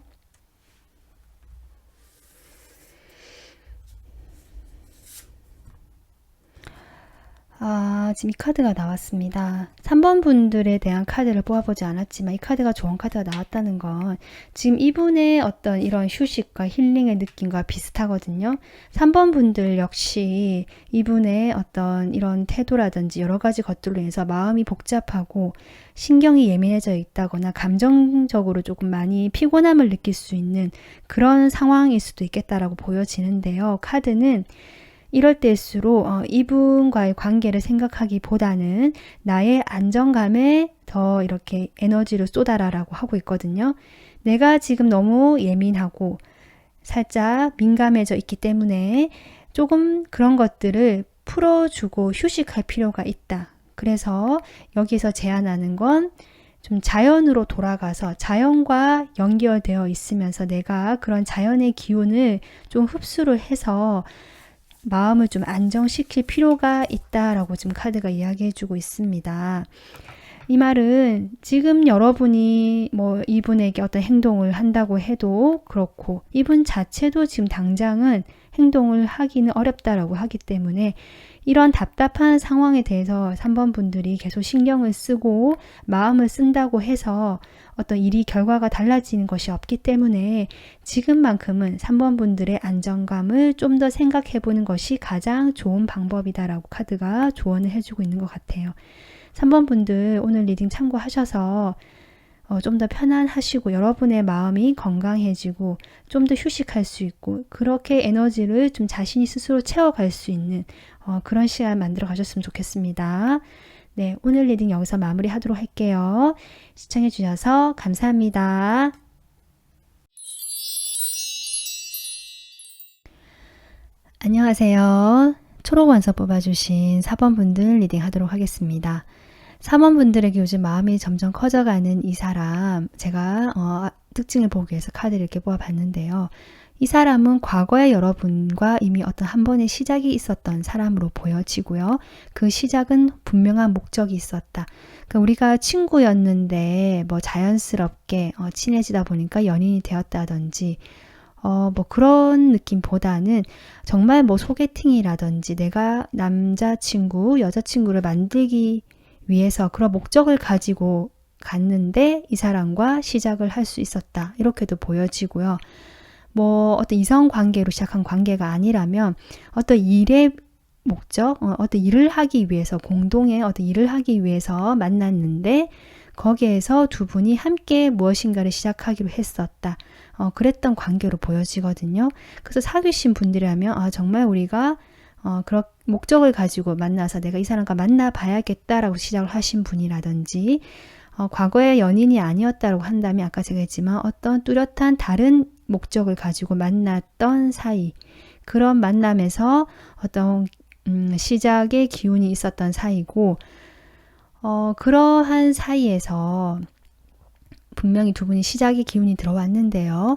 지금 이 카드가 나왔습니다. 3번 분들에 대한 카드를 뽑아보지 않았지만 이 카드가 좋은 카드가 나왔다는 건 지금 이분의 어떤 이런 휴식과 힐링의 느낌과 비슷하거든요. 3번 분들 역시 이분의 어떤 이런 태도라든지 여러 가지 것들로 인해서 마음이 복잡하고 신경이 예민해져 있다거나 감정적으로 조금 많이 피곤함을 느낄 수 있는 그런 상황일 수도 있겠다라고 보여지는데요. 카드는 이럴 때일수록 이분과의 관계를 생각하기보다는 나의 안정감에 더 이렇게 에너지를 쏟아라라고 하고 있거든요. 내가 지금 너무 예민하고 살짝 민감해져 있기 때문에 조금 그런 것들을 풀어주고 휴식할 필요가 있다. 그래서 여기서 제안하는 건 좀 자연으로 돌아가서 자연과 연결되어 있으면서 내가 그런 자연의 기운을 좀 흡수를 해서 마음을 좀 안정시킬 필요가 있다라고 지금 카드가 이야기해주고 있습니다. 이 말은 지금 여러분이 뭐 이분에게 어떤 행동을 한다고 해도 그렇고 이분 자체도 지금 당장은 행동을 하기는 어렵다라고 하기 때문에 이런 답답한 상황에 대해서 3번 분들이 계속 신경을 쓰고 마음을 쓴다고 해서 어떤 일이 결과가 달라지는 것이 없기 때문에 지금만큼은 3번 분들의 안정감을 좀 더 생각해 보는 것이 가장 좋은 방법이다라고 카드가 조언을 해주고 있는 것 같아요. 3번 분들 오늘 리딩 참고하셔서 좀 더 편안하시고 여러분의 마음이 건강해지고 좀 더 휴식할 수 있고 그렇게 에너지를 좀 자신이 스스로 채워갈 수 있는 그런 시간 만들어 가셨으면 좋겠습니다. 네, 오늘 리딩 여기서 마무리하도록 할게요. 시청해 주셔서 감사합니다. 안녕하세요. 초록 원서 뽑아주신 4번 분들 리딩 하도록 하겠습니다. 3번 분들에게 요즘 마음이 점점 커져가는 이 사람, 제가 특징을 보기 위해서 카드를 이렇게 뽑아봤는데요. 이 사람은 과거에 여러분과 이미 어떤 한 번의 시작이 있었던 사람으로 보여지고요. 그 시작은 분명한 목적이 있었다. 그러니까 우리가 친구였는데 뭐 자연스럽게 친해지다 보니까 연인이 되었다든지 뭐 그런 느낌보다는 정말 뭐 소개팅이라든지 내가 남자친구, 여자친구를 만들기 위해서 그런 목적을 가지고 갔는데 이 사람과 시작을 할 수 있었다. 이렇게도 보여지고요. 뭐 어떤 이성 관계로 시작한 관계가 아니라면 어떤 일의 목적, 어떤 일을 하기 위해서 공동의 어떤 일을 하기 위해서 만났는데 거기에서 두 분이 함께 무엇인가를 시작하기로 했었다. 그랬던 관계로 보여지거든요. 그래서 사귀신 분들이라면 정말 우리가 그런 목적을 가지고 만나서 내가 이 사람과 만나봐야겠다라고 시작을 하신 분이라든지 과거의 연인이 아니었다고 한다면 아까 제가 했지만 어떤 뚜렷한 다른 목적을 가지고 만났던 사이 그런 만남에서 어떤 시작의 기운이 있었던 사이고 그러한 사이에서 분명히 두 분이 시작의 기운이 들어왔는데요.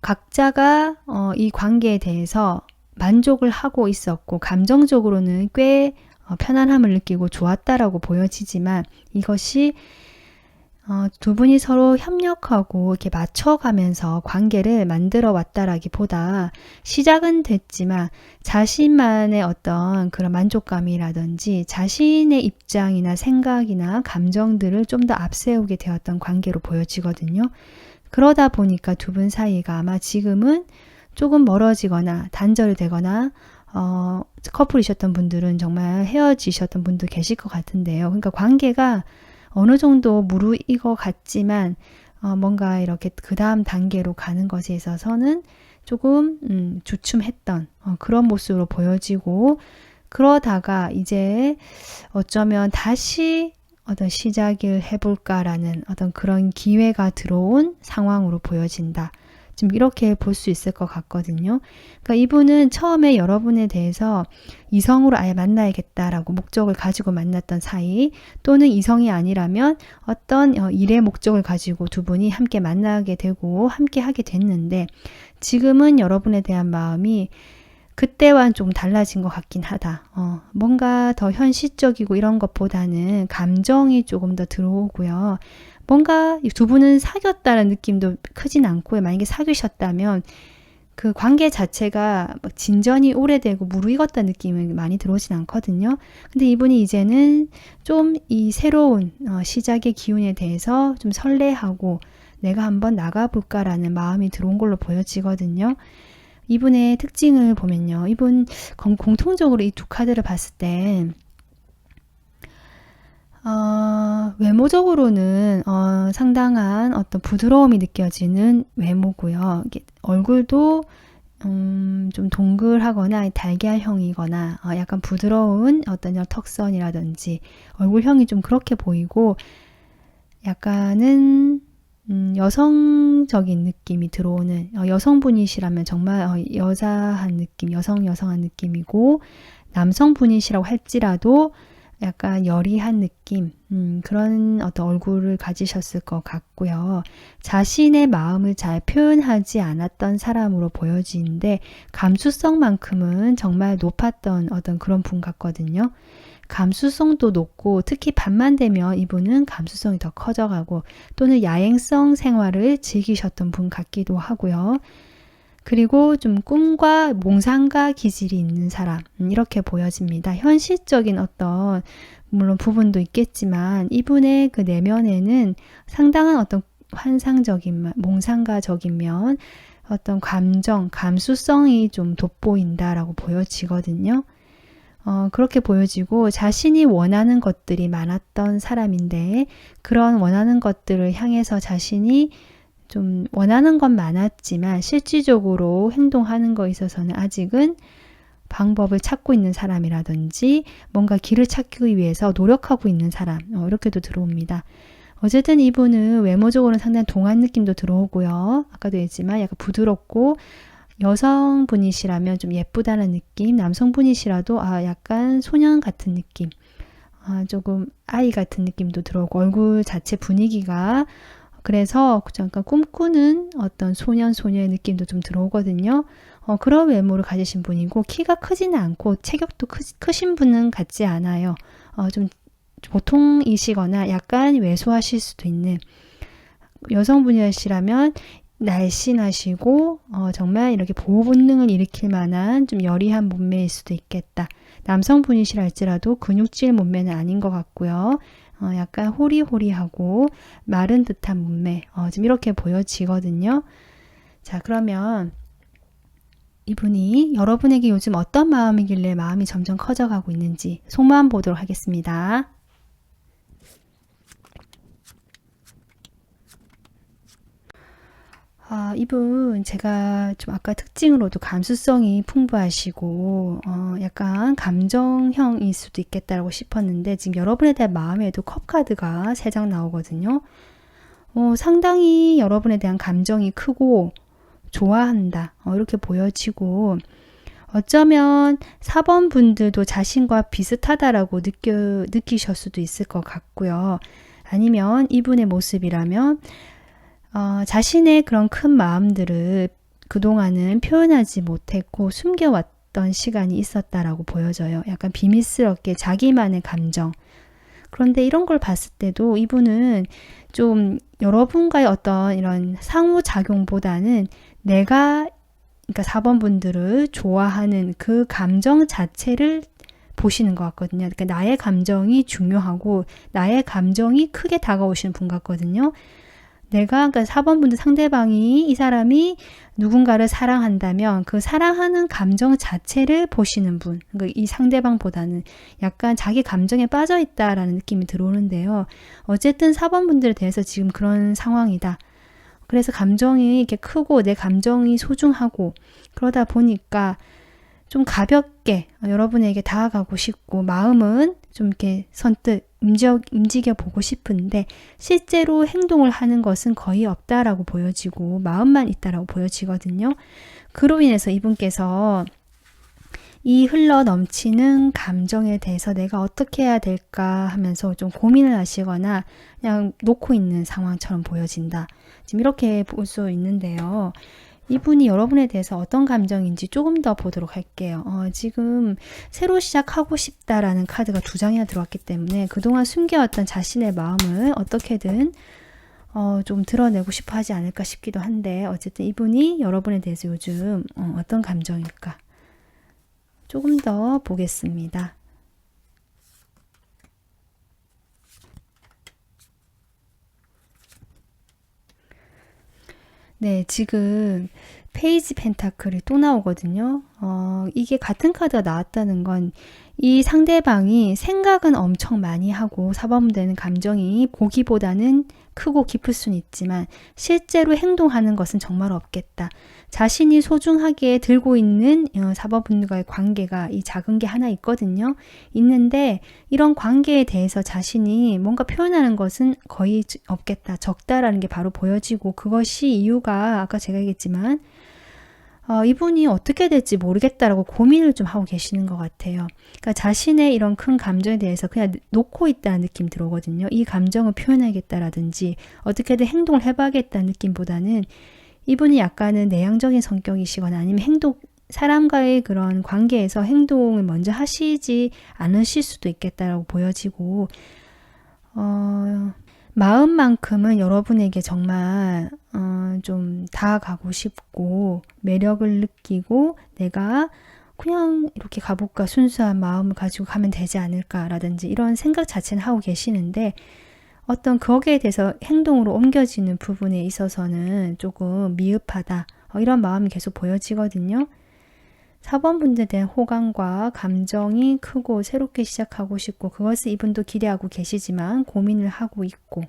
각자가 이 관계에 대해서 만족을 하고 있었고 감정적으로는 꽤 편안함을 느끼고 좋았다라고 보여지지만 이것이 두 분이 서로 협력하고 이렇게 맞춰가면서 관계를 만들어 왔다라기보다 시작은 됐지만 자신만의 어떤 그런 만족감이라든지 자신의 입장이나 생각이나 감정들을 좀 더 앞세우게 되었던 관계로 보여지거든요. 그러다 보니까 두 분 사이가 아마 지금은 조금 멀어지거나 단절이 되거나 커플이셨던 분들은 정말 헤어지셨던 분도 계실 것 같은데요. 그러니까 관계가 어느 정도 무르익어 갔지만 뭔가 이렇게 그 다음 단계로 가는 것에 있어서는 조금 주춤했던 그런 모습으로 보여지고, 그러다가 이제 어쩌면 다시 어떤 시작을 해볼까라는 어떤 그런 기회가 들어온 상황으로 보여진다. 지금 이렇게 볼 수 있을 것 같거든요. 그러니까 이분은 처음에 여러분에 대해서 이성으로 아예 만나야겠다라고 목적을 가지고 만났던 사이, 또는 이성이 아니라면 어떤 일의 목적을 가지고 두 분이 함께 만나게 되고 함께 하게 됐는데, 지금은 여러분에 대한 마음이 그때와는 좀 달라진 것 같긴 하다. 뭔가 더 현실적이고 이런 것보다는 감정이 조금 더 들어오고요. 뭔가 두 분은 사귀었다는 느낌도 크진 않고요. 만약에 사귀셨다면 그 관계 자체가 막 진전이 오래되고 무르익었다는 느낌이 많이 들어오진 않거든요. 근데 이분이 이제는 좀 이 새로운 시작의 기운에 대해서 좀 설레하고 내가 한번 나가볼까라는 마음이 들어온 걸로 보여지거든요. 이분의 특징을 보면요. 이분 공통적으로 이 두 카드를 봤을 때 외모적으로는 상당한 어떤 부드러움이 느껴지는 외모고요. 얼굴도 좀 동글하거나 달걀형이거나 약간 부드러운 어떤 턱선이라든지 얼굴형이 좀 그렇게 보이고, 약간은 여성적인 느낌이 들어오는, 여성분이시라면 정말 여자한 느낌, 여성한 느낌이고, 남성분이시라고 할지라도 약간 여리한 느낌, 그런 어떤 얼굴을 가지셨을 것 같고요. 자신의 마음을 잘 표현하지 않았던 사람으로 보여지는데, 감수성만큼은 정말 높았던 어떤 그런 분 같거든요. 감수성도 높고, 특히 밤만 되면 이분은 감수성이 더 커져가고, 또는 야행성 생활을 즐기셨던 분 같기도 하고요. 그리고 좀 꿈과 몽상가 기질이 있는 사람, 이렇게 보여집니다. 현실적인 어떤 물론 부분도 있겠지만 이분의 그 내면에는 상당한 어떤 환상적인 몽상가적인 면, 어떤 감정, 감수성이 좀 돋보인다라고 보여지거든요. 그렇게 보여지고, 자신이 원하는 것들이 많았던 사람인데, 그런 원하는 것들을 향해서 자신이 좀 원하는 건 많았지만 실질적으로 행동하는 거에 있어서는 아직은 방법을 찾고 있는 사람이라든지 뭔가 길을 찾기 위해서 노력하고 있는 사람, 이렇게도 들어옵니다. 어쨌든 이분은 외모적으로는 상당히 동안 느낌도 들어오고요. 아까도 얘기했지만 약간 부드럽고, 여성분이시라면 좀 예쁘다는 느낌, 남성분이시라도 약간 소년 같은 느낌, 조금 아이 같은 느낌도 들어오고, 얼굴 자체 분위기가 그래서 잠깐 꿈꾸는 어떤 소녀의 느낌도 좀 들어오거든요. 그런 외모를 가지신 분이고, 키가 크지는 않고 체격도 크신 분은 같지 않아요. 좀 보통이시거나 약간 왜소하실 수도 있는, 여성분이시라면 날씬하시고 정말 이렇게 보호 본능을 일으킬 만한 좀 여리한 몸매일 수도 있겠다. 남성분이시라 할지라도 근육질 몸매는 아닌 것 같고요. 약간 호리호리하고 마른 듯한 몸매, 좀 이렇게 보여지거든요. 자, 그러면 이분이 여러분에게 요즘 어떤 마음이길래 마음이 점점 커져가고 있는지 속마음 보도록 하겠습니다. 이분 제가 좀 아까 특징으로도 감수성이 풍부하시고 약간 감정형일 수도 있겠다라고 싶었는데, 지금 여러분에 대한 마음에도 컵 카드가 3장 나오거든요. 상당히 여러분에 대한 감정이 크고 좋아한다, 이렇게 보여지고, 어쩌면 4번 분들도 자신과 비슷하다라고 느끼실 수도 있을 것 같고요. 아니면 이분의 모습이라면 자신의 그런 큰 마음들을 그동안은 표현하지 못했고 숨겨왔던 시간이 있었다라고 보여져요. 약간 비밀스럽게 자기만의 감정. 그런데 이런 걸 봤을 때도 이분은 좀 여러분과의 어떤 이런 상호작용보다는 그러니까 4번 분들을 좋아하는 그 감정 자체를 보시는 것 같거든요. 그러니까 나의 감정이 중요하고 나의 감정이 크게 다가오시는 분 같거든요. 그러니까 4번 분들 상대방이, 이 사람이 누군가를 사랑한다면 그 사랑하는 감정 자체를 보시는 분, 그러니까 이 상대방보다는 약간 자기 감정에 빠져 있다라는 느낌이 들어오는데요. 어쨌든 4번 분들에 대해서 지금 그런 상황이다. 그래서 감정이 이렇게 크고 내 감정이 소중하고 그러다 보니까 좀 가볍게 여러분에게 다가가고 싶고 마음은 좀 이렇게 선뜻 움직여 보고 싶은데 실제로 행동을 하는 것은 거의 없다라고 보여지고 마음만 있다라고 보여지거든요. 그로 인해서 이분께서 이 흘러 넘치는 감정에 대해서 내가 어떻게 해야 될까 하면서 좀 고민을 하시거나 그냥 놓고 있는 상황처럼 보여진다. 지금 이렇게 볼 수 있는데요. 이분이 여러분에 대해서 어떤 감정인지 조금 더 보도록 할게요. 지금 새로 시작하고 싶다라는 카드가 2장이나 들어왔기 때문에 그동안 숨겨왔던 자신의 마음을 어떻게든 좀 드러내고 싶어 하지 않을까 싶기도 한데 어쨌든 이분이 여러분에 대해서 요즘 어떤 감정일까? 조금 더 보겠습니다. 네, 지금 페이지 펜타클이 또 나오거든요. 이게 같은 카드가 나왔다는 건 이 상대방이 생각은 엄청 많이 하고 사범되는 감정이 보기보다는 크고 깊을 수는 있지만 실제로 행동하는 것은 정말 없겠다. 자신이 소중하게 들고 있는 사범분과의 관계가 이 작은 게 하나 있거든요. 있는데 이런 관계에 대해서 자신이 뭔가 표현하는 것은 거의 없겠다. 적다라는 게 바로 보여지고 그것이 이유가 아까 제가 얘기했지만 이분이 어떻게 될지 모르겠다라고 고민을 좀 하고 계시는 것 같아요. 그러니까 자신의 이런 큰 감정에 대해서 그냥 놓고 있다는 느낌 들어오거든요. 이 감정을 표현하겠다라든지 어떻게든 행동을 해봐야겠다는 느낌보다는 이분이 약간은 내향적인 성격이시거나 아니면 사람과의 그런 관계에서 행동을 먼저 하시지 않으실 수도 있겠다라고 보여지고 마음만큼은 여러분에게 정말 좀 다가가고 싶고 매력을 느끼고 내가 그냥 이렇게 가볼까 순수한 마음을 가지고 가면 되지 않을까라든지 이런 생각 자체는 하고 계시는데 어떤 거기에 대해서 행동으로 옮겨지는 부분에 있어서는 조금 미흡하다 이런 마음이 계속 보여지거든요. 4번 분들에 대한 호감과 감정이 크고 새롭게 시작하고 싶고 그것을 이분도 기대하고 계시지만 고민을 하고 있고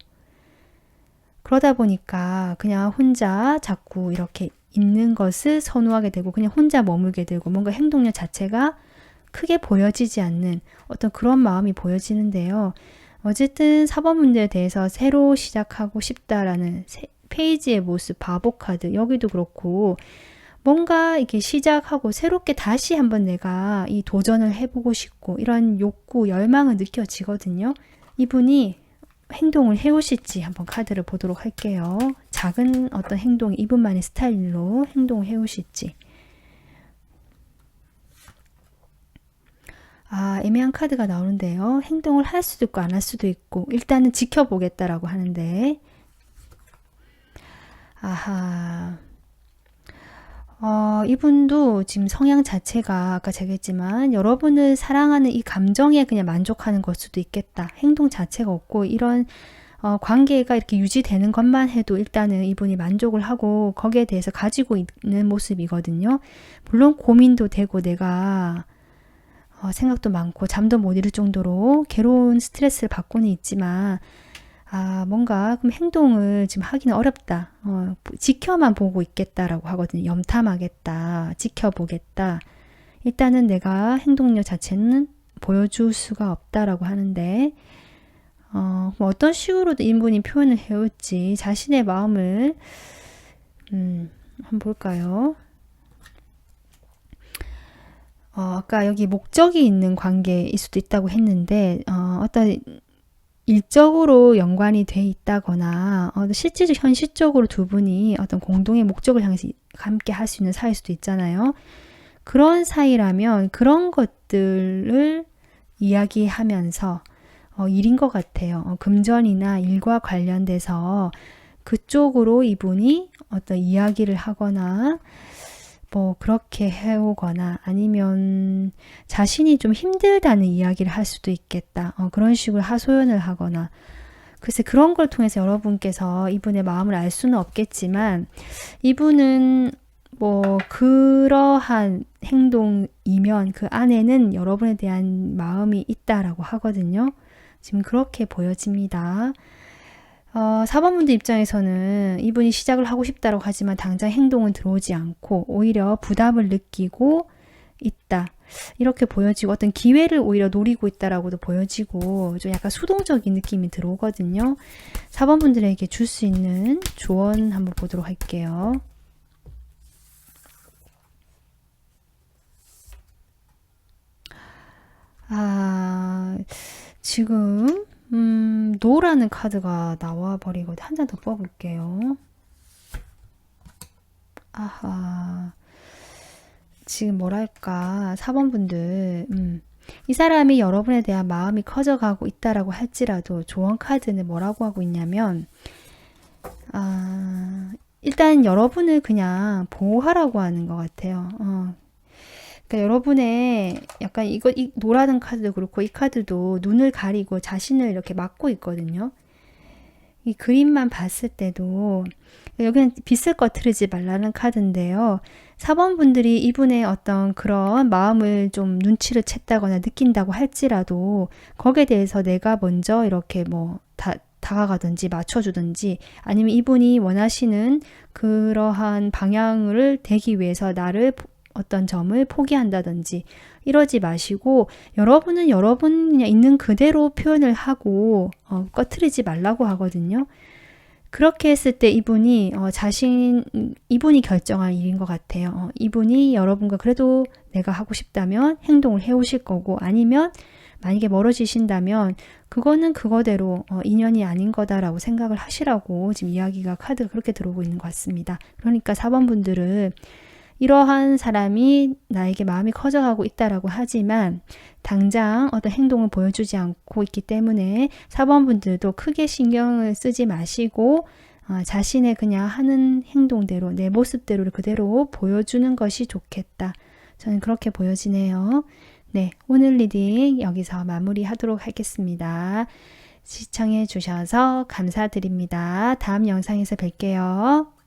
그러다 보니까 그냥 혼자 자꾸 이렇게 있는 것을 선호하게 되고 그냥 혼자 머물게 되고 뭔가 행동력 자체가 크게 보여지지 않는 어떤 그런 마음이 보여지는데요. 어쨌든 4번 분들에 대해서 새로 시작하고 싶다라는 페이지의 모습, 바보 카드 여기도 그렇고 뭔가 이렇게 시작하고 새롭게 다시 한번 내가 이 도전을 해보고 싶고 이런 욕구, 열망을 느껴지거든요. 이분이 행동을 해오실지 한번 카드를 보도록 할게요. 작은 어떤 행동, 이분만의 스타일로 행동을 해오실지. 애매한 카드가 나오는데요. 행동을 할 수도 있고 안 할 수도 있고 일단은 지켜보겠다라고 하는데 이분도 지금 성향 자체가 아까 제가 했지만 여러분을 사랑하는 이 감정에 그냥 만족하는 걸 수도 있겠다. 행동 자체가 없고 이런 관계가 이렇게 유지되는 것만 해도 일단은 이분이 만족을 하고 거기에 대해서 가지고 있는 모습이거든요. 물론 고민도 되고 내가 생각도 많고 잠도 못 이룰 정도로 괴로운 스트레스를 받고는 있지만 뭔가 그럼 행동을 지금 하기는 어렵다. 지켜만 보고 있겠다라고 하거든요. 염탐하겠다. 지켜보겠다. 일단은 내가 행동력 자체는 보여줄 수가 없다라고 하는데 어떤 식으로도 이분이 표현을 해올지 자신의 마음을 한번 볼까요? 아까 여기 목적이 있는 관계일 수도 있다고 했는데 어떤 일적으로 연관이 돼 있다거나 실질적 현실적으로 두 분이 어떤 공동의 목적을 향해서 함께 할 수 있는 사이일 수도 있잖아요. 그런 사이라면 그런 것들을 이야기하면서 일인 것 같아요. 금전이나 일과 관련돼서 그쪽으로 이분이 어떤 이야기를 하거나 뭐 그렇게 해오거나 아니면 자신이 좀 힘들다는 이야기를 할 수도 있겠다. 그런 식으로 하소연을 하거나 글쎄 그런 걸 통해서 여러분께서 이분의 마음을 알 수는 없겠지만 이분은 뭐 그러한 행동이면 그 안에는 여러분에 대한 마음이 있다라고 하거든요. 지금 그렇게 보여집니다. 4번분들 입장에서는 이분이 시작을 하고 싶다고 하지만 당장 행동은 들어오지 않고 오히려 부담을 느끼고 있다. 이렇게 보여지고 어떤 기회를 오히려 노리고 있다라고도 보여지고 좀 약간 수동적인 느낌이 들어오거든요. 4번분들에게 줄 수 있는 조언 한번 보도록 할게요. 지금 노라는 카드가 나와 버리거든요. 한 장 더 뽑아볼게요. 아하. 지금 뭐랄까 4번분들 이 사람이 여러분에 대한 마음이 커져가고 있다라고 할지라도 조언 카드는 뭐라고 하고 있냐면 일단 여러분을 그냥 보호하라고 하는 것 같아요. 그러니까 여러분의 약간 이 노라는 카드도 그렇고 이 카드도 눈을 가리고 자신을 이렇게 막고 있거든요. 이 그림만 봤을 때도 여기는 빛을 꺼트리지 말라는 카드인데요. 4번 분들이 이분의 어떤 그런 마음을 좀 눈치를 챘다거나 느낀다고 할지라도 거기에 대해서 내가 먼저 이렇게 뭐 다가가든지 맞춰주든지 아니면 이분이 원하시는 그러한 방향을 되기 위해서 나를 어떤 점을 포기한다든지 이러지 마시고 여러분은 여러분 그냥 있는 그대로 표현을 하고 꺼트리지 말라고 하거든요. 그렇게 했을 때 이분이 이분이 결정할 일인 것 같아요. 이분이 여러분과 그래도 내가 하고 싶다면 행동을 해오실 거고 아니면 만약에 멀어지신다면 그거는 그거대로 인연이 아닌 거다라고 생각을 하시라고 지금 이야기가 카드가 그렇게 들어오고 있는 것 같습니다. 그러니까 4번 분들은 이러한 사람이 나에게 마음이 커져가고 있다라고 하지만 당장 어떤 행동을 보여주지 않고 있기 때문에 4번 분들도 크게 신경을 쓰지 마시고 자신의 그냥 하는 행동대로 내 모습대로 그대로 보여주는 것이 좋겠다. 저는 그렇게 보여지네요. 네, 오늘 리딩 여기서 마무리하도록 하겠습니다. 시청해 주셔서 감사드립니다. 다음 영상에서 뵐게요.